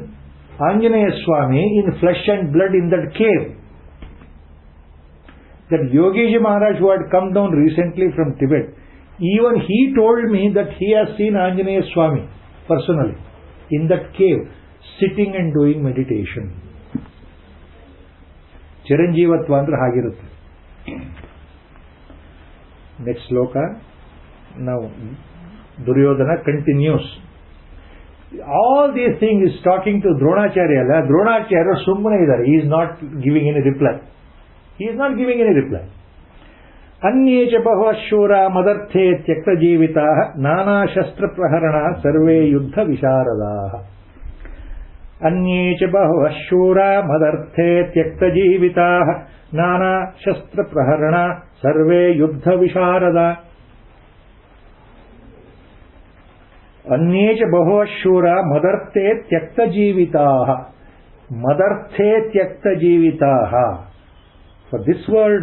Anjaneya Swami in flesh and blood in that cave. That Yogiji Maharaj, who had come down recently from Tibet, even he told me that he has seen Anjaneya Swami personally in that cave, sitting and doing meditation. Chiranjeevatva andre hagirutte. Next sloka. Now Duryodhana continues. All these things is talking to Dronacharya. Dronacharya summane idare. He is not giving any reply. He is not giving any reply. Anye cha bahuvashura madarthe tyakta jeevitaah nana shastra praharana sarve yuddha visharadaah. Anye cha bahuvashura madarthe tyakta jeevitaah nana shastra praharana sarve yuddha visharadaah. Anye cha bahuvashura madarthe tyakta jeevitaah. Madarthe tyakta jeevitaah. For this word,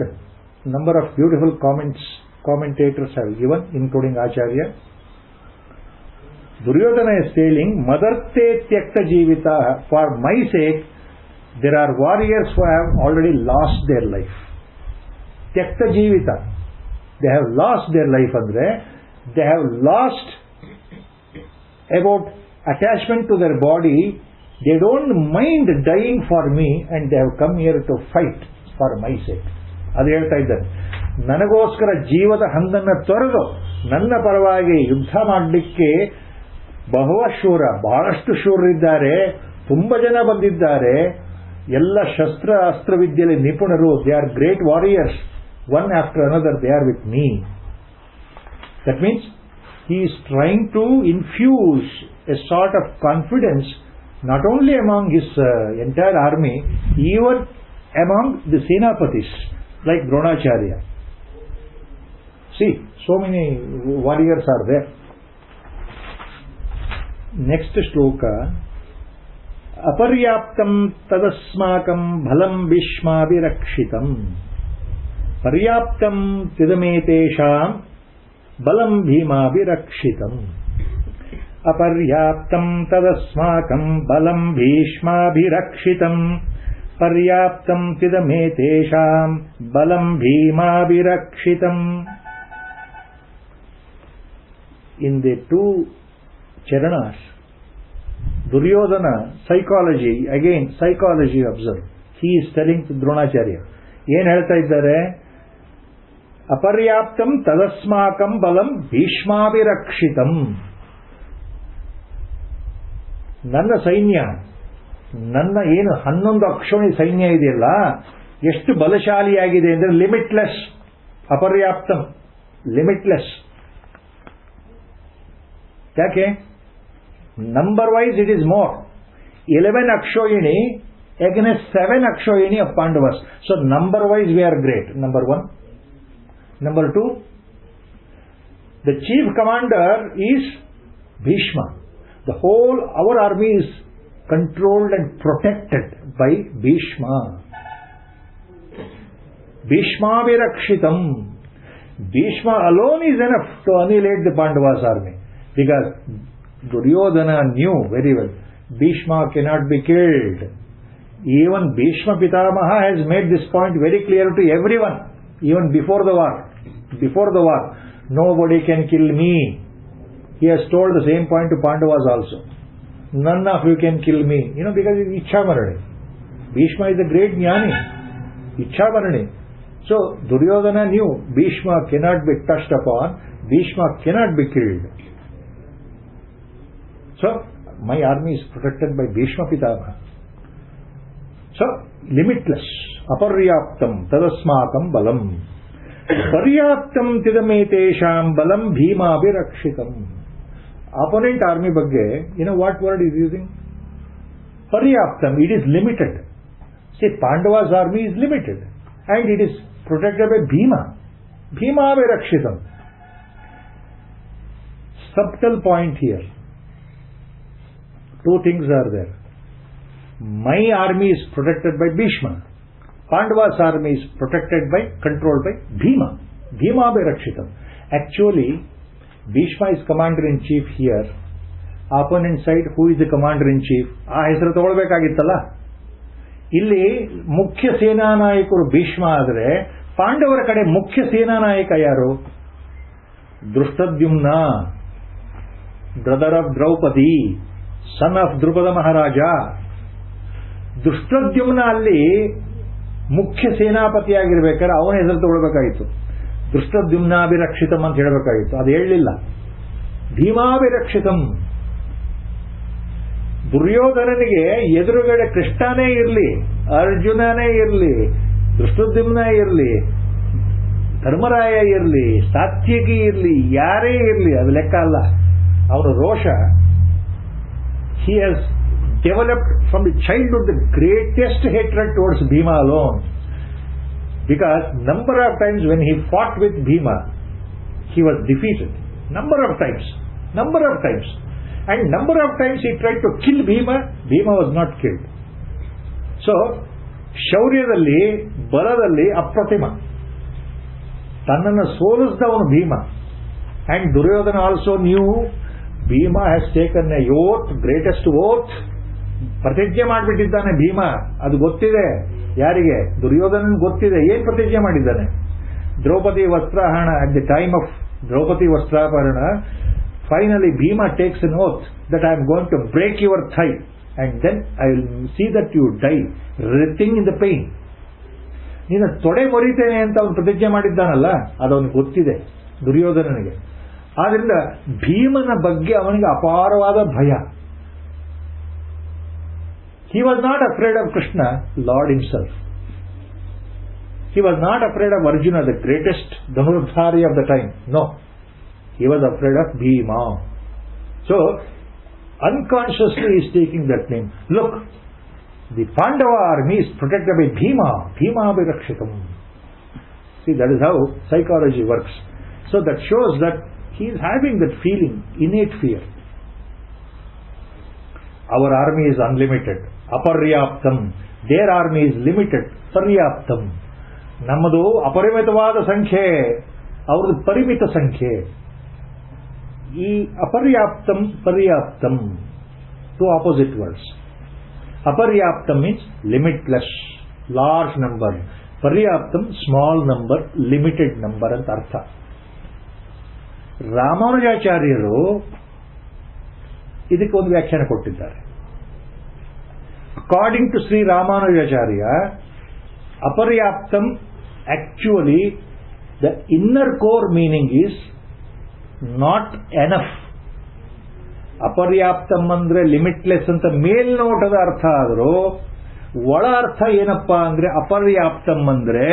number of beautiful commentators have given, including Acharya. Duryodhana is saying, Madarte tyakta jivita. For my sake, there are warriors who have already lost their life. Tyakta jivita. They have lost their life, andre. They have lost about attachment to their body. They don't mind dying for me, and they have come here to fight for my sake. ಅದು ಹೇಳ್ತಾ ಇದ್ದಾರೆ, ನನಗೋಸ್ಕರ ಜೀವದ ಹಂದನ್ನು ತೊರೆದು ನನ್ನ ಪರವಾಗಿ ಯುದ್ಧ ಮಾಡಲಿಕ್ಕೆ ಬಹುವಶೂರ, ಬಹಳಷ್ಟು ಶೂರರಿದ್ದಾರೆ, ತುಂಬ ಜನ ಬಂದಿದ್ದಾರೆ, ಎಲ್ಲ ಶಸ್ತ್ರ ಅಸ್ತ್ರ ವಿದ್ಯೆಯಲ್ಲಿ ನಿಪುಣರು. They are great warriors, one after another they are with me. That means he is trying to infuse a sort of confidence not only among his entire army, even among the Senapatis like Dronacharya. See, so many warriors are there. Next shloka. Aparyaptam tadasmakam bhalam bhishmabhirakshitam. Paryaptam tidametesham balam bhimabhirakshitam. Aparyaptam tadasmakam balam bhishmabhirakshitam. Paryaptam tidametesham balam bhimabhirakshitam. in the two Charanas, Duryodhana, psychology observe. He is telling to Dronacharya. ಏನು ಹೇಳ್ತಾ ಇದ್ದಾರೆ? ಅಪರ್ಯಾಪ್ತಂ ತದಸ್ಮಾಕಂ ಬಲಂ ಭೀಷ್ಮಾಭಿರಕ್ಷಿತಂ. ನನ್ನ ಸೈನ್ಯ, ನನ್ನ ಏನು 11 ಅಕ್ಷೋಣಿ ಸೈನ್ಯ ಇದೆಯಲ್ಲ, ಎಷ್ಟು ಬಲಶಾಲಿಯಾಗಿದೆ ಅಂದರೆ ಲಿಮಿಟ್ಲೆಸ್. ಅಪರ್ಯಾಪ್ತಂ, ಲಿಮಿಟ್ಲೆಸ್. ಯಾಕೆ? Number wise it is more. 11 ಅಕ್ಷೋಹಿಣಿ against 7 ಅಕ್ಷೋಹಿಣಿ of Pandavas. So number wise we are great. Number 1. Number 2, the chief commander is Bhishma. The whole our army is controlled and protected by Bhishma. Bhishma virakshitam. Bhishma alone is enough to annihilate the Pandavas army, because Duryodhana knew very well Bhishma cannot be killed. Even Bhishma Pitamaha has made this point very clear to everyone, even before the war. Nobody can kill me. He has told the same point to Pandavas also. None of you can kill me. Because it's Ichhamarani. Bhishma is a great jnani. Ichhamarani. So Duryodhana knew Bhishma cannot be touched upon. Bhishma cannot be killed. So my army is protected by Bhishma Pitamaha. So limitless. Aparyaptam tadasmakam balam. Paryaptam tidametesham balam bhima abhirakshitam. Opponent army bagge, what word is using? Paryaptam, it is limited. See, Pandava's army is limited and it is protected by Bhima. Bhima abhirakshitam. Subtle point here. Two things are there. My army is protected by Bhishma. Pandava's army is controlled by Bhima. Bhima abhirakshitam. Actually, Bhishma is commander-in-chief here. Opponent side, who is the commander-in-chief? ಆ ಹೆಸರು ತಗೊಳ್ಬೇಕಾಗಿತ್ತಲ್ಲ. ಇಲ್ಲಿ ಮುಖ್ಯ ಸೇನಾ ನಾಯಕರು ಭೀಷ್ಮ ಆದರೆ ಪಾಂಡವರ ಕಡೆ ಮುಖ್ಯ ಸೇನಾ ನಾಯಕ ಯಾರು? Dhrishtadyumna, brother of Draupadi, son of Drupada Maharaja. Dhrishtadyumna ಅಲ್ಲಿ ಮುಖ್ಯ ಸೇನಾಪತಿಯಾಗಿರ್ಬೇಕಾದ್ರೆ ಅವನ ಹೆಸರು ತಗೊಳ್ಬೇಕಾಗಿತ್ತು. ದೃಷ್ಟದ್ಯುಮ್ನಾಭಿರಕ್ಷಿತಂ ಅಂತ ಹೇಳಬೇಕಾಗಿತ್ತು. ಅದು ಹೇಳಲಿಲ್ಲ. ಭೀಮಾಭಿರಕ್ಷಿತಂ. ದುರ್ಯೋಧನನಿಗೆ ಎದುರುಗಡೆ ಕೃಷ್ಣನೇ ಇರಲಿ, ಅರ್ಜುನನೇ ಇರಲಿ, ದೃಷ್ಟದ್ಯುಮ್ನ ಇರಲಿ, ಧರ್ಮರಾಯ ಇರಲಿ, ಸಾತ್ಯಕಿ ಇರಲಿ, ಯಾರೇ ಇರಲಿ, ಅದು ಲೆಕ್ಕ ಅಲ್ಲ. ಅವರ ರೋಷ, he has developed from the childhood the greatest hatred towards Bhima alone. Because number of times when he fought with Bhima, he was defeated. Number of times. And number of times he tried to kill Bhima, Bhima was not killed. So, ಶೌರ್ಯದಲ್ಲಿ, ಬಲದಲ್ಲಿ ಅಪ್ರತಿಮ. ತನ್ನನ್ನು ಸೋಲಿಸಿದವನು Bhima. And Duryodhana also knew Bhima has taken a oath, greatest oath. ಪ್ರತಿಜ್ಞೆ ಮಾಡಿಬಿಟ್ಟಿದ್ದಾನೆ ಭೀಮ. ಅದು ಗೊತ್ತಿದೆ ಯಾರಿಗೆ? ದುರ್ಯೋಧನನ್ ಗೊತ್ತಿದೆ. ಏನ್ ಪ್ರತಿಜ್ಞೆ ಮಾಡಿದ್ದಾನೆ? Draupadi ವಸ್ತ್ರಾಹರಣ, at the time of Draupadi ವಸ್ತ್ರಾಪಹರಣ, finally Bhima takes an oath that I am going to break your thigh and then I will see that you die writhing in the pain. ನೀನು ತೊಡೆ ಮುರಿತೇನೆ ಅಂತ ಅವನು ಪ್ರತಿಜ್ಞೆ ಮಾಡಿದ್ದಾನಲ್ಲ, ಅದವನಿಗೆ ಗೊತ್ತಿದೆ ದುರ್ಯೋಧನನಿಗೆ. ಆದ್ರಿಂದ ಭೀಮನ ಬಗ್ಗೆ ಅವನಿಗೆ ಅಪಾರವಾದ ಭಯ. He was not afraid of Krishna, Lord himself. He was not afraid of Arjuna, the greatest Dhanurdhari of the time. No. He was afraid of Bhima. So, unconsciously he is taking that name. Look, the Pandava army is protected by Bhima. Bhima abhirakshitam. See, that is how psychology works. So that shows that he is having that feeling, innate fear. Our army is unlimited. Aparyaptam. Their army is limited. Paryaptam. ನಮ್ಮದು ಅಪರಿಮಿತವಾದ ಸಂಖ್ಯೆ, ಅವ್ರದ್ದು ಪರಿಮಿತ ಸಂಖ್ಯೆ. ಈ ಅಪರ್ಯಾಪ್ತಂ, ಪರ್ಯಾಪ್ತಂ, two opposite words. ಅಪರ್ಯಾಪ್ತಂ means limitless, large number. ಪರ್ಯಾಪ್ತಂ ಸ್ಮಾಲ್ ನಂಬರ್, ಲಿಮಿಟೆಡ್ ನಂಬರ್ ಅಂತ ಅರ್ಥ. ರಾಮಾನುಜಾಚಾರ್ಯರು ಇದಕ್ಕೆ ಒಂದು ವ್ಯಾಖ್ಯಾನ ಕೊಟ್ಟಿದ್ದಾರೆ. ಅಕಾರ್ಡಿಂಗ್ ಟು ಶ್ರೀ ರಾಮಾನುಜಾಚಾರ್ಯ, ಅಪರ್ಯಾಪ್ತಂ actually the inner core meaning is not enough. ಅಪರ್ಯಾಪ್ತಂ ಅಂದ್ರೆ ಲಿಮಿಟ್ಲೆಸ್ ಅಂತ ಮೇಲ್ನೋಟದ ಅರ್ಥ ಆದರೂ ಒಳ ಅರ್ಥ ಏನಪ್ಪಾ ಅಂದ್ರೆ ಅಪರ್ಯಾಪ್ತಂ ಅಂದ್ರೆ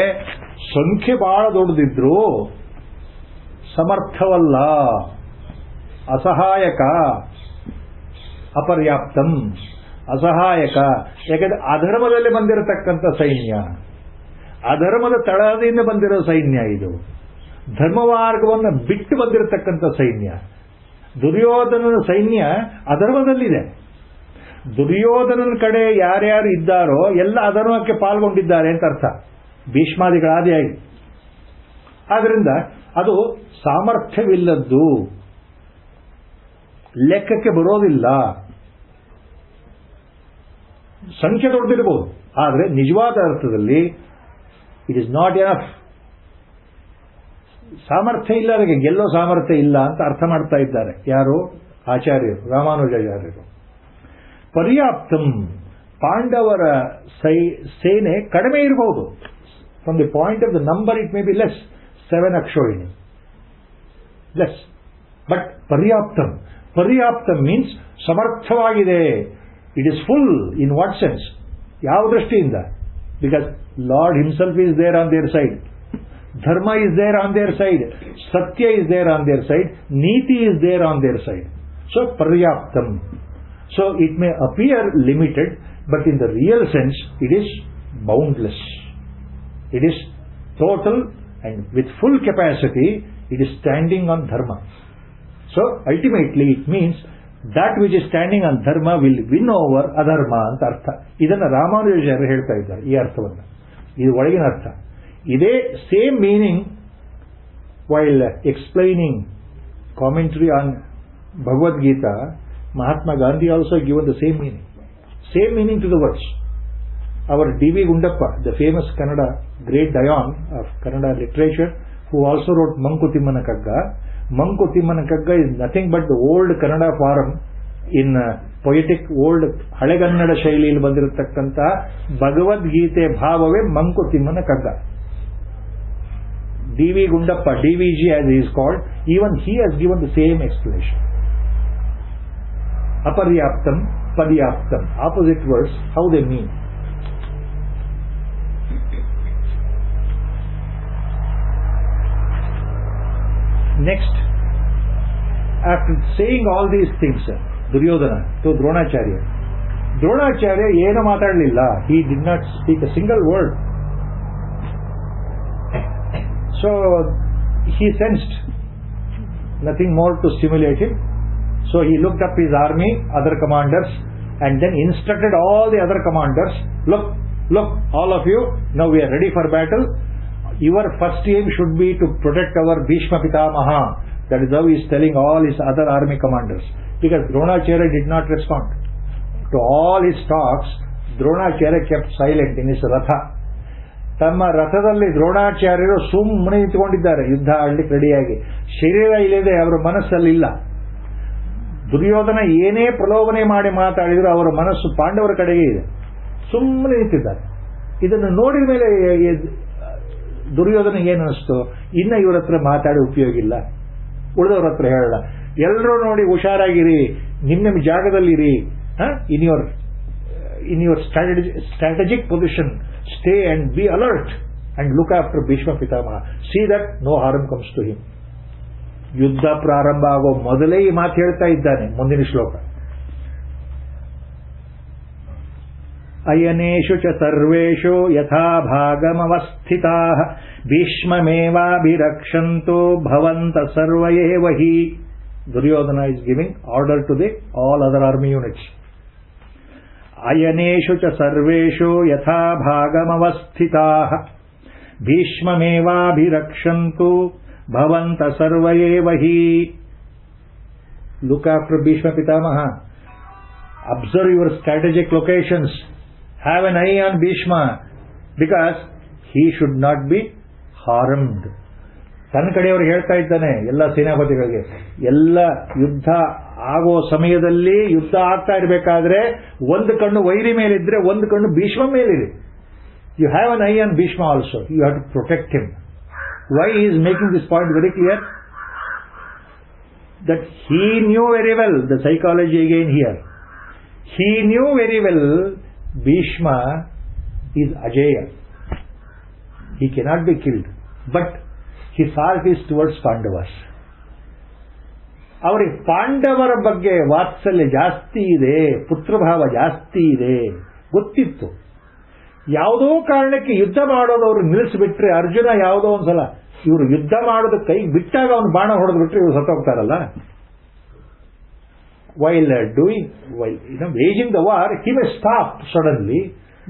ಸಂಖ್ಯೆ ಬಹಳ ದೊಡ್ಡದಿದ್ರು ಸಮರ್ಥವಲ್ಲ, ಅಸಹಾಯಕ. ಅಪರ್ಯಾಪ್ತಂ ಅಸಹಾಯಕ. ಯಾಕಂದ್ರೆ ಅಧರ್ಮದಲ್ಲಿ ಬಂದಿರತಕ್ಕಂಥ ಸೈನ್ಯ, ಅಧರ್ಮದ ತಳಹದಿಯಿಂದ ಬಂದಿರೋ ಸೈನ್ಯ, ಇದು ಧರ್ಮಮಾರ್ಗವನ್ನು ಬಿಟ್ಟು ಬಂದಿರತಕ್ಕಂಥ ಸೈನ್ಯ. ದುರ್ಯೋಧನನ ಸೈನ್ಯ ಅಧರ್ಮದಲ್ಲಿದೆ. ದುರ್ಯೋಧನನ ಕಡೆ ಯಾರ್ಯಾರು ಇದ್ದಾರೋ ಎಲ್ಲ ಅಧರ್ಮಕ್ಕೆ ಪಾಲ್ಗೊಂಡಿದ್ದಾರೆ ಅಂತ ಅರ್ಥ, ಭೀಷ್ಮಾದಿಗಳಾದಿಯಾಗಿ. ಆದ್ರಿಂದ ಅದು ಸಾಮರ್ಥ್ಯವಿಲ್ಲದ್ದು, ಲೆಕ್ಕಕ್ಕೆ ಬರೋದಿಲ್ಲ. ಸಂಖ್ಯೆ ದೊಡ್ಡದಿರಬಹುದು, ಆದರೆ ನಿಜವಾದ ಅರ್ಥದಲ್ಲಿ ಇಟ್ ಇಸ್ ನಾಟ್ ಎನಫ್. ಸಾಮರ್ಥ್ಯ ಇಲ್ಲ, ಅದಕ್ಕೆ ಗೆಲ್ಲೋ ಸಾಮರ್ಥ್ಯ ಇಲ್ಲ ಅಂತ ಅರ್ಥ ಮಾಡ್ತಾ ಇದ್ದಾರೆ ಯಾರು? ಆಚಾರ್ಯರು, ರಾಮಾನುಜಾಚಾರ್ಯರು. ಪರ್ಯಾಪ್ತಂ, ಪಾಂಡವರ ಸೇನೆ ಕಡಿಮೆ ಇರಬಹುದು. From the point of the number it may be less, 7 akshauhini less, but ಪರ್ಯಾಪ್ತಂ. ಪರ್ಯಾಪ್ತಂ ಮೀನ್ಸ್ ಸಮರ್ಥವಾಗಿದೆ. It is full. In what sense? ಯಾವ ದೃಷ್ಟಿಯಿಂದ? Because lord himself is there on their side, dharma is there on their side, satya is there on their side, neeti is there on their side. So paryaptam. So it may appear limited, but in the real sense it is boundless. It is total, and with full capacity it is standing on dharma. So ultimately it means that which is standing on dharma will win over adharma ಅಂತ ಅರ್ಥ. ಇದನ್ನು ರಾಮಾನುಜಾಚಾರ್ಯರು ಹೇಳ್ತಾ ಇದ್ದಾರೆ. ಈ ಅರ್ಥವನ್ನು, ಇದು ಒಳಗಿನ ಅರ್ಥ. ಇದೇ same meaning while explaining commentary on Bhagavad Gita, Mahatma Gandhi also given the same meaning to the words. Our D.V. Gundappa, the famous Kannada great Dayan of Kannada literature, who also wrote Mankutimana Kagga. Mankutimana Kagga is nothing but the old Kannada form in poetic old ಹಳೆಗನ್ನಡ ಶೈಲಿಯಲ್ಲಿ ಬಂದಿರತಕ್ಕಂಥ ಭಗವದ್ಗೀತೆ ಭಾವವೇ ಮಂಕುತಿಮ್ಮನ ಕಗ್ಗ. D.V. Gundappa, DVG as he is called, even he has given the same explanation. Aparyaptam, paryaptam, opposite words, how they mean. Next, after saying all these things, Duryodhana to Dronacharya. Dronacharya ಏನು ಮಾತಾಡಲಿಲ್ಲ. He did not speak a single word. So he sensed nothing more to stimulate him. So he looked up his army, other commanders, and then instructed all the other commanders, look, all of you, now we are ready for battle. Your first aim should be to protect our Bhishma Pitamaha. That is how he is telling all his other army commanders. Because Dronacharya did not respond to all his talks. Dronacharya kept silent in his ratha. ತಮ್ಮ ರಥದಲ್ಲಿ ದ್ರೋಣಾಚಾರ್ಯರು ಸುಮ್ಮನೆ ನಿಂತುಕೊಂಡಿದ್ದಾರೆ, ಯುದ್ಧ ಆಡ್ಲಿಕ್ಕೆ ರೆಡಿಯಾಗಿ. ಶರೀರ ಇಲ್ಲದೆ ಅವರ ಮನಸ್ಸಲ್ಲಿಲ್ಲ. ದುರ್ಯೋಧನ ಏನೇ ಪ್ರಲೋಭನೆ ಮಾಡಿ ಮಾತಾಡಿದ್ರು ಅವರ ಮನಸ್ಸು ಪಾಂಡವರ ಕಡೆಗೆ ಇದೆ. ಸುಮ್ಮನೆ ನಿಂತಿದ್ದಾರೆ. ಇದನ್ನು ನೋಡಿದ ಮೇಲೆ ದುರ್ಯೋಧನ ಏನು ಅನಿಸ್ತು? ಇನ್ನ ಇವರ ಹತ್ರ ಮಾತಾಡಿ ಉಪಯೋಗ ಇಲ್ಲ, ಉಳಿದವ್ರ ಹತ್ರ ಹೇಳಲ್ಲ. ಎಲ್ಲರೂ ನೋಡಿ ಹುಷಾರಾಗಿರಿ, ನಿಮ್ಮ ಜಾಗದಲ್ಲಿರಿ, in your strategic position, stay and be alert and look after Bhishma Pitamaha. See that no harm comes to him. ಯುದ್ಧ ಪ್ರಾರಂಭ ಆಗೋ ಮೊದಲೇ ಈ ಮಾತು ಹೇಳ್ತಾ ಇದ್ದಾನೆ. ಮುಂದಿನ ಶ್ಲೋಕ, ಅಯನೇಷು ಚ ಸರ್ವೇಷು ಯಥಾ ಭಾಗಮವಸ್ಥಿತಾಃ ಭೀಷ್ಮಮೇವಾಭಿರಕ್ಷಂತು ಭವಂತ ಸರ್ವ ಏವ ಹಿ. Duryodhana is giving order to the all other army units. ಅಯನೇಷು ಚ ಸರ್ವೇಷು ಯಥಾ ಭಾಗಮವಸ್ಥಿತಾಃ ಭೀಷ್ಮಮೇವಾಭಿರಕ್ಷಂತು ಭವಂತ ಸರ್ವ ಏವ ಹಿ. Look after Bhishma Pitamaha. Observe your strategic locations. Have an eye on Bhishma, because he should not be harmed. ತನ್ನ ಕಡೆಯವರು ಹೇಳ್ತಾ ಇದ್ದಾನೆ ಎಲ್ಲ ಸೇನಾಪತಿಗಳಿಗೆ, ಎಲ್ಲ ಯುದ್ಧ ಆಗೋ ಸಮಯದಲ್ಲಿ ಯುದ್ಧ ಆಗ್ತಾ ಇರಬೇಕಾದ್ರೆ ಒಂದು ಕಣ್ಣು ವೈರಿ ಮೇಲಿದ್ರೆ ಒಂದು ಕಣ್ಣು ಭೀಷ್ಮ ಮೇಲಿದೆ. You have an eye on Bhishma also, you have to protect him. Why is making this point very clear? That he knew very well, the psychology again here. He knew very well Bhishma is Ajeya. He cannot be killed. But his heart is towards Pandavas. ಅವರಿಗೆ ಪಾಂಡವರ ಬಗ್ಗೆ ವಾತ್ಸಲ್ಯ ಜಾಸ್ತಿ ಇದೆ, ಪುತ್ರಭಾವ ಜಾಸ್ತಿ ಇದೆ ಗೊತ್ತಿತ್ತು. ಯಾವುದೋ ಕಾರಣಕ್ಕೆ ಯುದ್ಧ ಮಾಡೋದು ಅವರು ನಿಲ್ಲಿಸಿಬಿಟ್ರೆ, ಅರ್ಜುನ ಯಾವುದೋ ಒಂದ್ಸಲ ಇವರು ಯುದ್ಧ ಮಾಡೋದು ಕೈ ಬಿಟ್ಟಾಗ ಅವನು ಬಾಣ ಹೊಡೆದು ಬಿಟ್ರೆ ಇವರು ಸತ್ತೋಗ್ತಾರಲ್ಲ. While waging the war he may stop suddenly,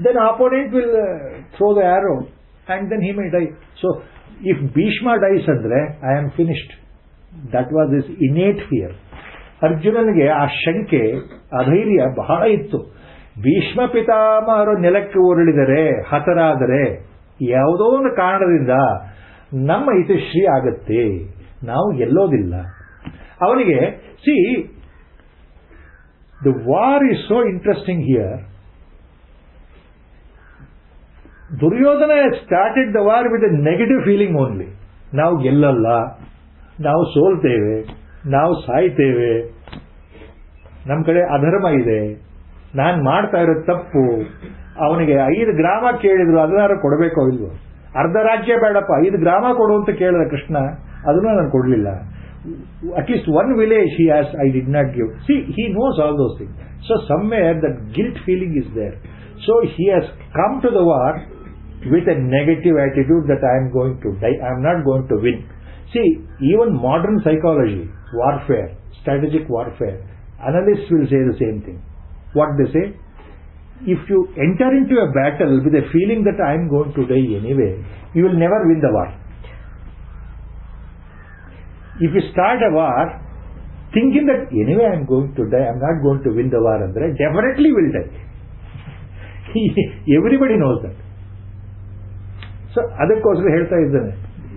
then opponent will throw the arrow and then he may die. So if Bhishma dies ಅಂದ್ರೆ I am finished. That was this innate fear. ಅರ್ಜುನನಿಗೆ ಆ ಶಂಕೆ, ಅಧೈರ್ಯ ಬಹಳ ಇತ್ತು. ಭೀಷ್ಮ ಪಿತಾಮಹರು ನೆಲಕ್ಕೆ ಉರುಳಿದರೆ, ಹತರಾದರೆ ಯಾವುದೋ ಒಂದು ಕಾರಣದಿಂದ ನಮ್ಮ ಹಿತಶ್ರೀ ಆಗತ್ತೆ, ನಾವು ಗೆಲ್ಲೋದಿಲ್ಲ. ಅವನಿಗೆ C the war is so interesting here. Duryodhana started the war with A negative feeling only. ನಾವು ಗೆಲ್ಲಲ್ಲ, ನಾವು ಸೋಲ್ತೇವೆ, ನಾವು ಸಾಯ್ತೇವೆ, ನಮ್ಮ ಕಡೆ ಅಧರ್ಮ ಇದೆ, ನಾನು ಮಾಡ್ತಾ ಇರೋ ತಪ್ಪು. ಅವನಿಗೆ 5 ಗ್ರಾಮ ಕೇಳಿದ್ರು, ಅದನ್ನಾರು ಕೊಡಬೇಕೋ ಇಲ್ವೋ? ಅರ್ಧ ರಾಜ್ಯ ಬೇಡಪ್ಪ, 5 ಗ್ರಾಮ ಕೊಡು ಅಂತ ಕೇಳಿದ ಕೃಷ್ಣ, ಅದನ್ನು ನಾನು ಕೊಡಲಿಲ್ಲ. At least 1 village he has, I did not give. See, he knows all those things. So somewhere that guilt feeling is there. So he has come to the war with a negative attitude that I am going to die, I am not going to win. See, even modern psychology, warfare, strategic warfare, analysts will say the same thing. What they say? If you enter into a battle with a feeling that I am going to die anyway, you will never win the war. If you start a war thinking that anyway I am going to die, I am not going to win the war, andre definitely will die. Everybody knows that. So ಅದಕ್ಕೋಸ್ಕರ ಹೇಳ್ತಾ ಇದ್ದಾನೆ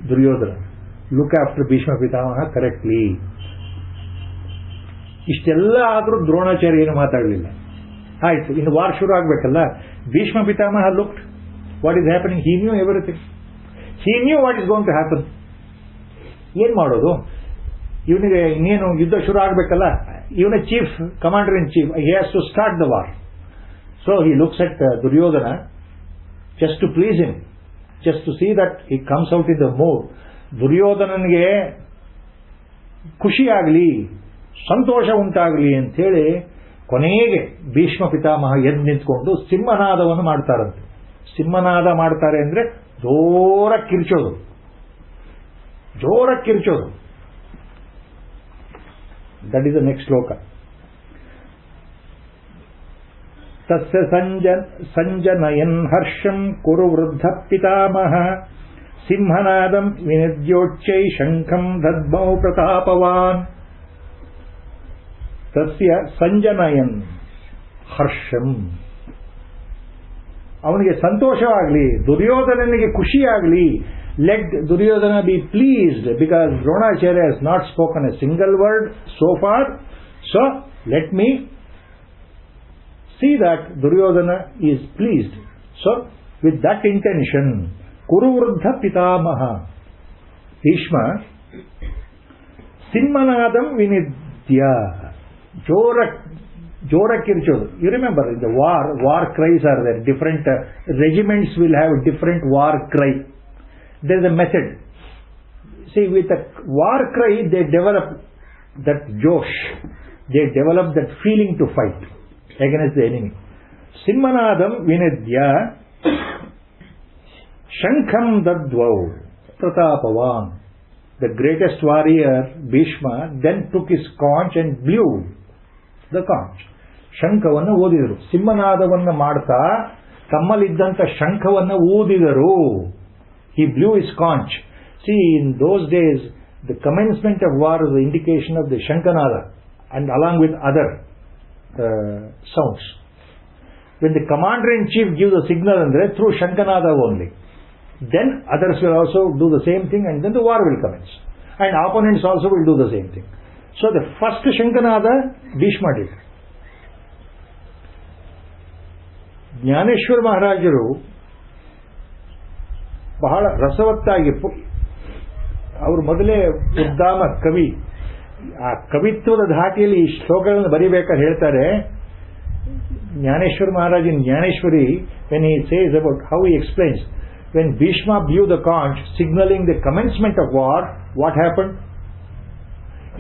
Duryodhana, look after Bhishma ಪಿತಾಮಹ correctly. ಇಷ್ಟೆಲ್ಲ ಆದರೂ ದ್ರೋಣಾಚಾರ್ಯ ಏನು ಮಾತಾಡಲಿಲ್ಲ. ಆಯ್ತು, ಇನ್ನು ವಾರ್ ಶುರು ಆಗಬೇಕಲ್ಲ. Bhishma Pitamaha looked what is happening, he knew everything, he knew what is going to happen. ಏನ್ ಮಾಡೋದು ಇವನಿಗೆ? ಇನ್ನೇನು ಯುದ್ಧ ಶುರು ಆಗಬೇಕಲ್ಲ. ಇವನ chief commander in chief, he has to start the war. So he looks at Duryodhana just to please him, just to see that he comes out in the mood. ದುರ್ಯೋಧನನಿಗೆ ಖುಷಿ ಆಗಲಿ, ಸಂತೋಷ ಉಂಟಾಗಲಿ ಅಂಥೇಳಿ ಕೊನೆಗೆ ಭೀಷ್ಮ ಪಿತಾಮಹ ಎದ್ದು ನಿಂತ್ಕೊಂಡು ಸಿಂಹನಾದವನ್ನು ಮಾಡ್ತಾರಂತೆ. ಸಿಂಹನಾದ ಮಾಡ್ತಾರೆ ಅಂದ್ರೆ ಜೋರಾಗಿ ಕಿರ್ಚೋದು, ಜೋರಾಗಿ ಕಿರ್ಚೋದು. ದಟ್ ಇಸ್ ದ ನೆಕ್ಸ್ಟ್ ಶ್ಲೋಕ. ತಸ್ಯ ಸಂಜನಯನ್ ಹರ್ಷಂ ಕುರು ವೃದ್ಧ ಪಿತಾಮಹ ಸಿಂಹನಾದಂ ವಿನಿದ್ಯೋಚ್ಚೈ ಶಂಖಂ ದದ್ಮೌ ಪ್ರತಾಪವಾನ್. ತಸ್ಯ ಸಂಜನಯನ್ ಹರ್ಷಂ, ಅವನಿಗೆ ಸಂತೋಷವಾಗಲಿ, ದುರ್ಯೋಧನನಿಗೆ ಖುಷಿಯಾಗಲಿ. Let Duryodhana be pleased because Dronacharya has not spoken a single word so far. So let me see that Duryodhana is pleased. So with that intention, Kuru Vruddha Pitamaha Bhishma Simmanadam Vinidya Jora Kirchodu. You remember in the war cries are there. Different regiments will have a different war cry. There is a method. See, with the war cry they develop that josh, they develop that feeling to fight against the enemy. Simmanadam Vinidya Shankham Dadvau Pratapavan. The greatest warrior Bhishma then took his conch and blew the conch. ಶಂಖವನ್ನು ಊದಿದರು. ಸಿಂಹನಾದವನ್ನು ಮಾಡ್ತಾ ತಮ್ಮಲ್ಲಿದ್ದಂಥ ಶಂಖವನ್ನು ಊದಿದರು. He blew his conch. See, in those days the commencement of war is the indication of the Shankhanada and along with other sounds. When the commander in chief gives a signal andre through Shankhanada only. then others will also do the same thing, and then the war will commence. And opponents also will do the same thing. So the first Shankanada, Bhishma did. Dnyaneshwar ಮಹಾರಾಜರು ಬಹಳ ರಸವತ್ತಾಗಿ, ಅವರು ಮೊದಲೇ ಉದ್ದಾಮ ಕವಿ, ಆ ಕವಿತ್ವದ ಧಾಟಿಯಲ್ಲಿ ಈ ಶ್ಲೋಕಗಳನ್ನು ಬರೀಬೇಕಾದ್ರೆ ಹೇಳ್ತಾರೆ, Dnyaneshwar ಮಹಾರಾಜನ್ Jnaneshwari, when he says about how he explains, when Bhishma blew the conch signaling the commencement of war, what happened?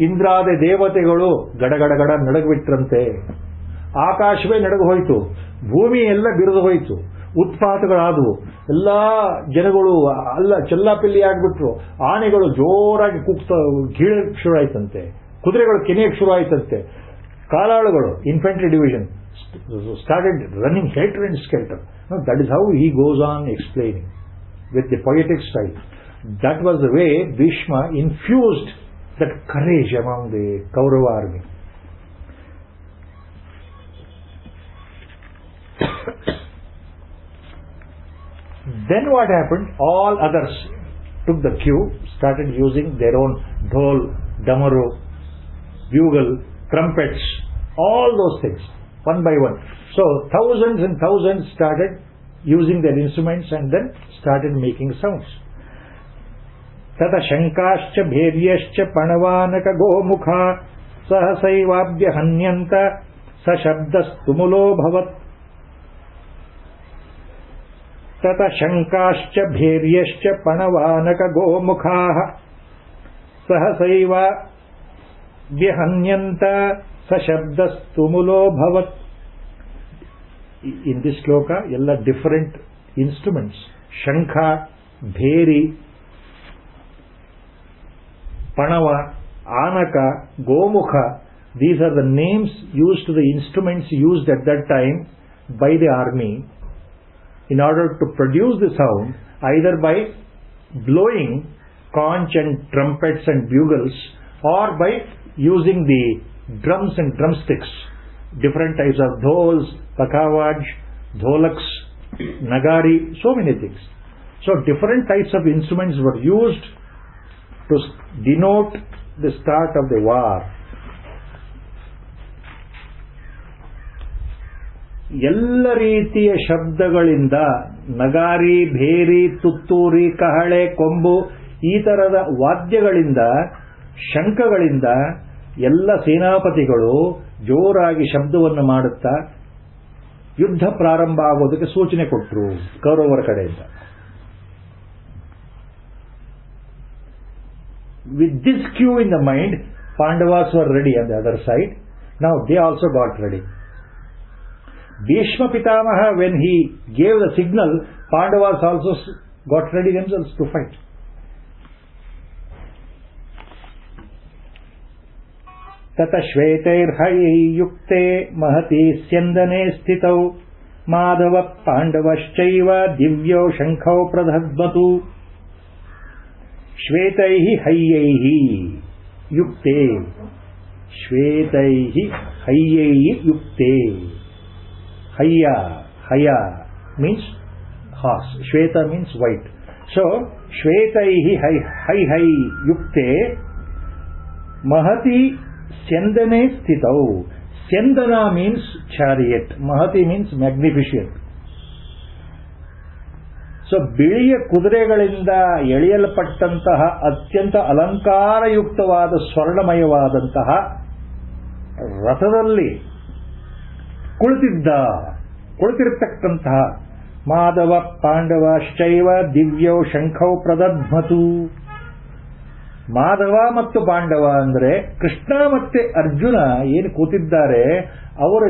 ಇಂದ್ರಾದಿ ದೇವತೆಗಳು ಗಡಗಡಗಡ ನಡಗ್ಬಿಟ್ರಂತೆ, ಆಕಾಶವೇ ನಡಗು ಹೋಯಿತು, ಭೂಮಿ ಎಲ್ಲ ಬಿರಿದು ಹೋಯಿತು, ಉತ್ಪಾತಗಳಾದವು, ಎಲ್ಲಾ ಜನಗಳು ಅಲ್ಲ ಚೆಲ್ಲಾಪಿಲ್ಲಿ ಆಗ್ಬಿಟ್ರು, ಆನೆಗಳು ಜೋರಾಗಿ ಕೂಗ್ತಾ ಗೀಳಕ್ಕೆ ಶುರು ಆಯ್ತಂತೆ, ಕುದುರೆಗಳು ಕೆನೆಯಕ್ಕೆ ಶುರು ಆಯ್ತಂತೆ, ಕಾಲಾಳುಗಳು infantry division started running helter and skelter. No, that is how he goes on explaining with the poetic style. That was the way Bhishma infused that courage among the Kaurava army. Then what happened? All others took the cue, started using their own dhol, damaru, bugle, trumpets, all those things, one by one. So thousands and thousands started using their instruments and then started making sounds. Tata shankascha bheryascha panavanaka gomukha sahasaivabhya hanyanta sashabdastumulo bhavat. Tata shankascha bheryascha panavanaka gomukha sahasaiva vyahanyanta sashabdastumulo bhavat. In this shloka, all different instruments, shankha, bheri, panava, anaka, gomukha, these are the names used to the instruments used at that time by the army in order to produce the sound, either by blowing conch and trumpets and bugles, or by using the drums and drumsticks, different types of dhols, pakavaj, dholaks, nagari, so many things. So different types of instruments were used to denote the start of the war. ಎಲ್ಲ ರೀತಿಯ ಶಬ್ದಗಳಿಂದ, ನಗಾರಿ, ಭೇರಿ, ತುತ್ತೂರಿ, ಕಹಳೆ, ಕೊಂಬು, ಈ ತರದ ವಾದ್ಯಗಳಿಂದ, ಶಂಖಗಳಿಂದ ಎಲ್ಲ ಸೇನಾಪತಿಗಳು ಜೋರಾಗಿ ಶಬ್ದವನ್ನು ಮಾಡುತ್ತಾ ಯುದ್ಧ ಪ್ರಾರಂಭ ಆಗೋದಕ್ಕೆ ಸೂಚನೆ ಕೊಟ್ಟರು ಕೌರವರ ಕಡೆಯಿಂದ. With this cue in the mind, Pandavas were ready on the other side. Now they also got ready. Bhishma Pitamaha, when he gave the signal, Pandavas also got ready themselves to fight. Tata shvetair hayi yukte mahati syandane sthitau madhava pandavaschaiva divyo shankau pradhadvatu. Shvetaihi hayyaihi yukte. Shvetaihi hayyaihi yukte. Haya means horse. Shveta means white. So shvetaihi hay yukte mahati syandane sthitau. Syandana means chariot. Mahati means magnificent. So ಬಿಳಿಯ ಕುದುರೆಗಳಿಂದ ಎಳೆಯಲ್ಪಟ್ಟಂತಹ ಅತ್ಯಂತ ಅಲಂಕಾರಯುಕ್ತವಾದ ಸ್ವರ್ಣಮಯವಾದಂತಹ ರಥದಲ್ಲಿ ಕುಳಿತಿರತಕ್ಕಂತಹ ಮಾಧವ ಪಾಂಡವಶ್ಚೈವ ದಿವ್ಯೌ ಶಂಖೌ ಪ್ರದಧ್ಮತು. ಮಾಧವ ಮತ್ತು ಪಾಂಡವ ಅಂದರೆ ಕೃಷ್ಣ ಮತ್ತೆ ಅರ್ಜುನ ಏನು ಕೂತಿದ್ದಾರೆ, ಅವರ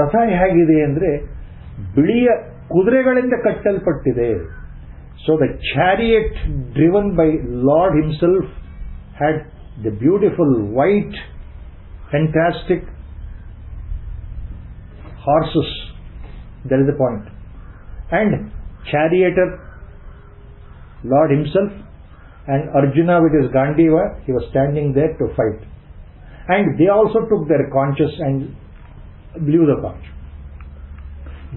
ರಥ ಹೇಗಿದೆ ಅಂದರೆ ಬಿಳಿಯ ಕುದುರೆಗಳಿಂದ ಕಟ್ಟಲ್ಪಟ್ಟಿದೆ. So the chariot driven by lord himself had the beautiful white fantastic horses. That is the point. And charioteer Lord himself, and Arjuna with his Gandiva, he was standing there to fight. And they also took their conches and blew the conch.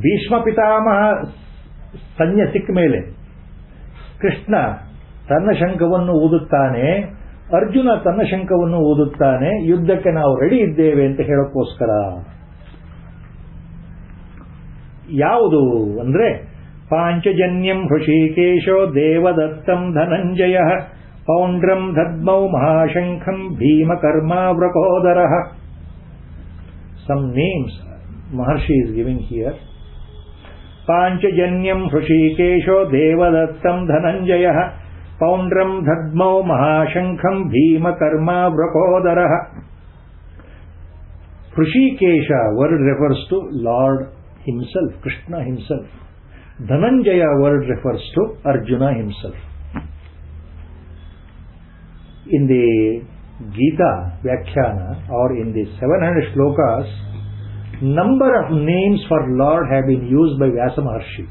Bhishma Pitamaha ಸೈನ್ಯ ಸಿಕ್ಕ ಮೇಲೆ ಕೃಷ್ಣ ತನ್ನ ಶಂಖವನ್ನು ಊದುತ್ತಾನೆ, ಅರ್ಜುನ ತನ್ನ ಶಂಖವನ್ನು ಊದುತ್ತಾನೆ, ಯುದ್ಧಕ್ಕೆ ನಾವು ready ಇದ್ದೇವೆ ಅಂತ ಹೇಳೋಕ್ಕೋಸ್ಕರ. ಯಾವುದು ಅಂದ್ರೆ ಪಾಂಚಜನ್ಯಂ ಹೃಷಿಕೇಶೋ ದೇವದತ್ತಂ Dhananjaya ಪೌಂಡ್ರಂ ದದ್ಮೌ ಮಹಾಶಂಖಂ ಭೀಮಕರ್ಮಾವೃಕೋದರ. Some names Maharshi is giving here. ಪಾಂಚಜನ್ಯಂ ಹೃಷಿಕೇಶೋ ದೇವದತ್ತಂ Dhananjaya ಪೌಂಡ್ರಂ ದದ್ಮೌ ಮಹಾಶಂಖಂ ಭೀಮಕರ್ಮಾವೃಕೋದರ. Hrishikesha word refers to Lord himself, Krishna himself. Dhananjaya word refers to Arjuna himself. In the Gita Vyakhyana or in the 700 shlokas, number of names for Lord have been used by Vyasa Maharshi.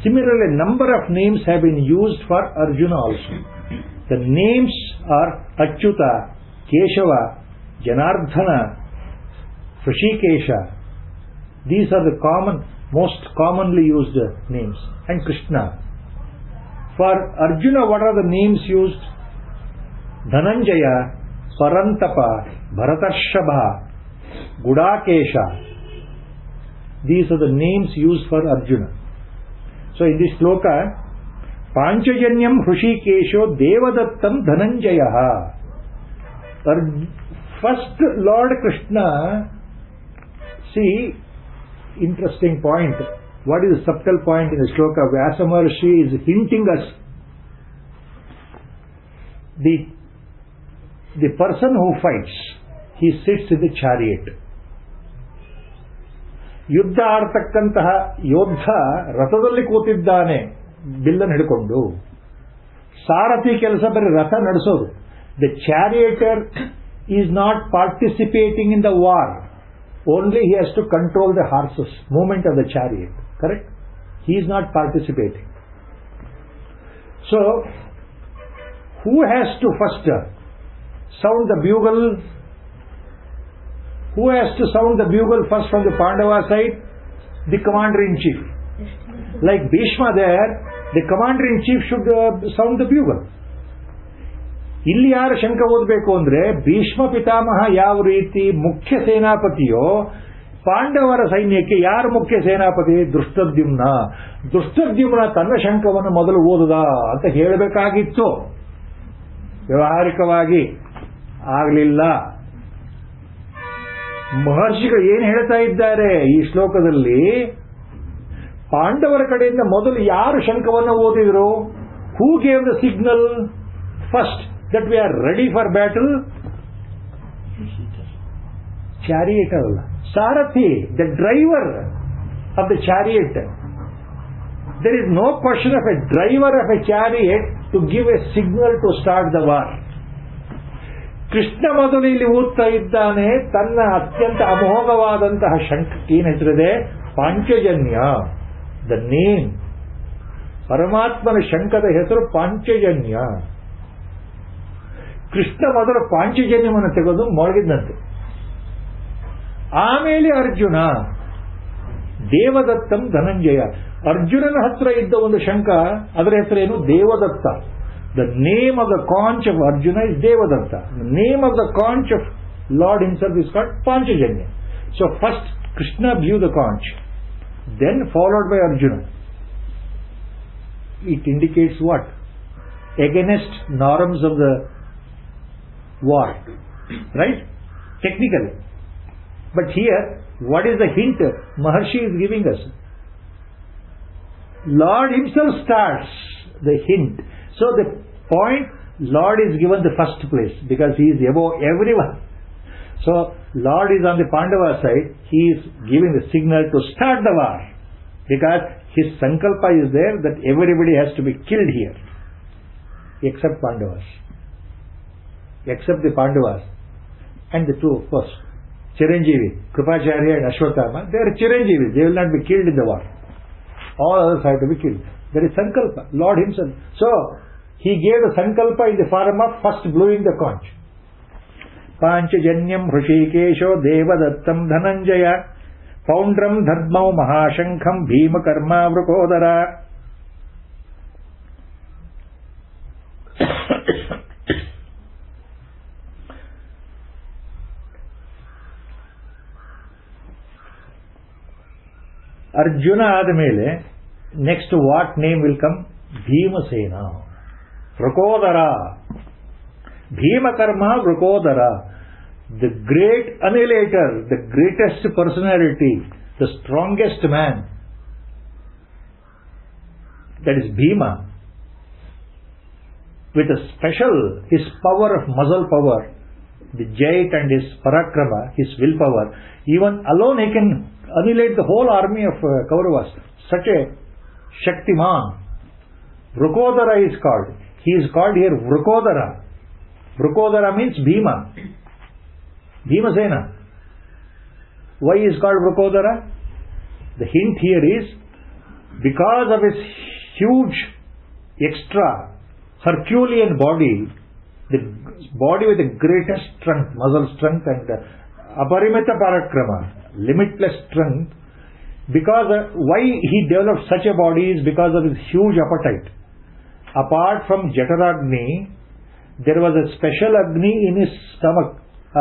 Similarly, number of names have been used for Arjuna also. The names are Achyuta, Keshava, Janardhana, Hrishikesha. These are the most commonly used names. And Krishna. For Arjuna, what are the names used? Dhananjaya, Parantapa, Bharatarshava, Gudakesha. These are the names used for Arjuna. So in this sloka, Panchajanyam Hrishikesho Devadattam Dhananjaya. First Lord Krishna, see, interesting point. What is the subtle point in the sloka? Vyasa Maharshi is hinting us. The person who fights, he sits in the chariot. ಯುದ್ಧ ಆಡ್ತಕ್ಕಂತಹ ಯೋದ್ಧ ರಥದಲ್ಲಿ ಕೂತಿದ್ದಾನೆ ಬಿಲ್ಲನ್ನು ಹಿಡ್ಕೊಂಡು. ಸಾರಥಿ ಕೆಲಸ ಬರೀ ರಥ ನಡೆಸೋದು. The charioteer is not participating in the war. Only he has to control the horses movement of the chariot. Correct? He is not participating. So who has to first sound the bugle? Who has to sound the bugle first from the Pandava side? The commander-in-chief. Like Bhishma there, the commander-in-chief should sound the bugle. ಇಲ್ಲಿ ಯಾರು ಶಂಕ ಓದಬೇಕು ಅಂದ್ರೆ ಭೀಷ್ಮ ಪಿತಾಮಹ ಯಾವ ರೀತಿ ಮುಖ್ಯ ಸೇನಾಪತಿಯೋ, ಪಾಂಡವರ ಸೈನ್ಯಕ್ಕೆ ಯಾರು ಮುಖ್ಯ ಸೇನಾಪತಿ? ದೃಷ್ಟದ್ಯುಮ್ನ. ದೃಷ್ಟದ್ಯುಮ್ನ ತನ್ನ ಶಂಕವನ್ನು ಮೊದಲು ಓದುದ ಅಂತ ಹೇಳಬೇಕಾಗಿತ್ತು. ವ್ಯವಹಾರಿಕವಾಗಿ ಆಗಲಿಲ್ಲ. ಮಹರ್ಷಿಗಳು ಏನು ಹೇಳ್ತಾ ಇದ್ದಾರೆ ಈ ಶ್ಲೋಕದಲ್ಲಿ? ಪಾಂಡವರ ಕಡೆಯಿಂದ ಮೊದಲು ಯಾರು ಶಂಕವನ್ನು ಓದಿದ್ರು? Who gave the signal first that we are ready for battle? Chariot ಅಲ್ಲ, ಸಾರಥಿ, the driver of the chariot. There is no question of a driver of a chariot to give a signal to start the war. Krishna ಮೊದಲು ಇಲ್ಲಿ ಓದ್ತಾ ಇದ್ದಾನೆ ತನ್ನ ಅತ್ಯಂತ ಅಮೋಘವಾದಂತಹ ಶಂಖಕ್ಕೆ ಏನು ಹೆಸರಿದೆ? ಪಾಂಚಜನ್ಯ. ದ ನೇಮ್, ಪರಮಾತ್ಮನ ಶಂಖದ ಹೆಸರು ಪಾಂಚಜನ್ಯ. ಕೃಷ್ಣ ಮೊದಲು ಪಾಂಚಜನ್ಯವನ್ನು ತೆಗೆದು ಮೊಳಗಿದ್ದಂತೆ. ಆಮೇಲೆ ಅರ್ಜುನ. ದೇವದತ್ತಂ ಧನಂಜಯ. ಅರ್ಜುನನ ಹತ್ರ ಇದ್ದ ಒಂದು ಶಂಖ, ಅದರ ಹೆಸರೇನು? Devadatta. The name of the conch of Arjuna is Devadatta. The name of the conch of Lord himself is called Panchajanya. So first Krishna blew the conch, then followed by Arjuna. It indicates what? Against norms of the war. Right? Technically. But here, what is the hint Maharshi is giving us? Lord himself starts the hint. So the point, Lord is given the first place because he is above everyone. So Lord is on the Pandava side. He is giving the signal to start the war because his sankalpa is there that everybody has to be killed here except Pandavas. Except the Pandavas and the two, of course, Chiranjeevi, Kripacharya and Ashwatthama. They are Chiranjeevi. They will not be killed in the war. All others have to be killed. There is sankalpa, Lord himself. So he gave the sankalpa in the form of first blowing the conch. Panchajanyam Hrishikesho Devadattam Dhananjaya Paundram Dharmau Mahashankham Bhima Karma Vrukodara. Arjuna ಆದಮೇಲೆ next what name will come? Bhimasena, Vrikodara, Bhimakarma Vrikodara, the great annihilator, the greatest personality, the strongest man, that is Bhima. With a special, his power of muscle power, the jait and his parakrama, his willpower, even alone he can annihilate the whole army of Kauravas. Such a Shaktiman. Vrukodara is called. He is called here Vrukodara. Vrukodara means Bhima. Bhimasena. Why is called Vrukodara? The hint here is because of his huge extra Herculean body, the body with the greatest strength, muscle strength and aparimita parakrama, limitless strength. Because why he developed such a body is because of his huge appetite. Apart from Jataragni, there was a special Agni in his stomach,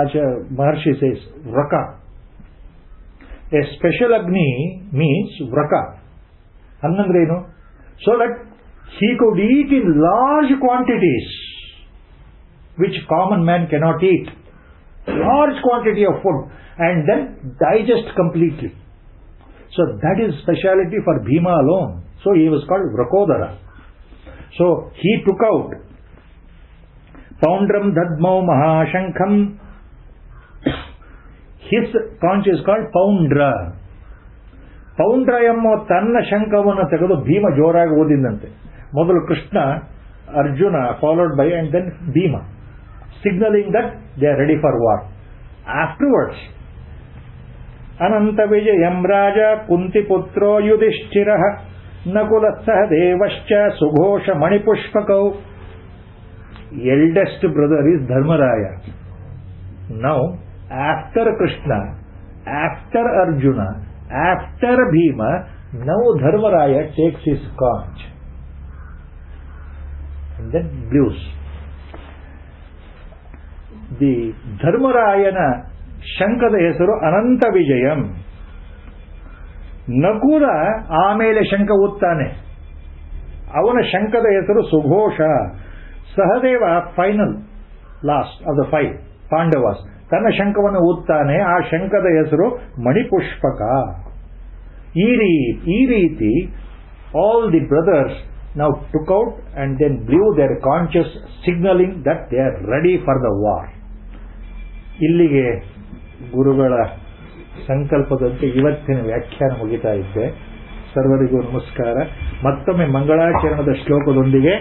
as Maharshi says, Vraka. A special Agni means Vraka. Annandrenu. So that he could eat in large quantities, which common man cannot eat. Large quantity of food and then digest completely. So that is speciality for Bhima alone. So he was called Vrakodara. So he took out Poundram Dadmau Mahashankham. His conch is called Poundra. Poundra ಎಂಬ ತನ್ನ ಶಂಖವನ್ನು ತೆಗೆದು ಭೀಮ ಜೋರಾಗಿ ಓದಿದಂತೆ. ಮೊದಲು Krishna, Arjuna, followed by and then Bhima, signaling that they are ready for war. Afterwards, Ananta Vijayam Raja Kunti Putro Yudhishthirah Nakula Sahadevascha Sughosha Manipushpakau. Eldest brother is Dharmaraya. Now, after Krishna, after Arjuna, after Bhima, now Dharmaraya takes his conch and then blows. The Dharmarayana ಶಂಕದ ಹೆಸರು ಅನಂತ ವಿಜಯಂ. ನಕುಲ ಆಮೇಲೆ ಶಂಕ ಊದ್ತಾನೆ, ಅವನ ಶಂಕದ ಹೆಸರು ಸುಘೋಷ. Sahadeva final, last of the 5 Pandavas, ತನ್ನ ಶಂಕವನ್ನು ಊದ್ತಾನೆ, ಆ ಶಂಕದ ಹೆಸರು ಮಣಿಪುಷ್ಪಕ. ಈ ರೀತಿ all the brothers now took out and then blew their conches, signaling that they are ready for the war. ಇಲ್ಲಿಗೆ ಗುರುಗಳ ಸಂಕಲ್ಪದಂತೆ ಇವತ್ತಿನ ವ್ಯಾಖ್ಯಾನ ಮುಗಿತಾ ಇದ್ದೆ. ಸರ್ವರಿಗೂ ನಮಸ್ಕಾರ. ಮತ್ತೊಮ್ಮೆ ಮಂಗಳಾಚರಣದ ಶ್ಲೋಕದೊಂದಿಗೆ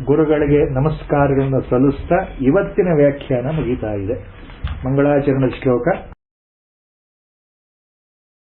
ಗುರುಗಳಿಗೆ ನಮಸ್ಕಾರಗಳನ್ನು ಸಲ್ಲಿಸ್ತಾ ಇವತ್ತಿನ ವ್ಯಾಖ್ಯಾನ ಮುಗಿತಾ ಇದೆ. ಮಂಗಳಾಚರಣದ ಶ್ಲೋಕ.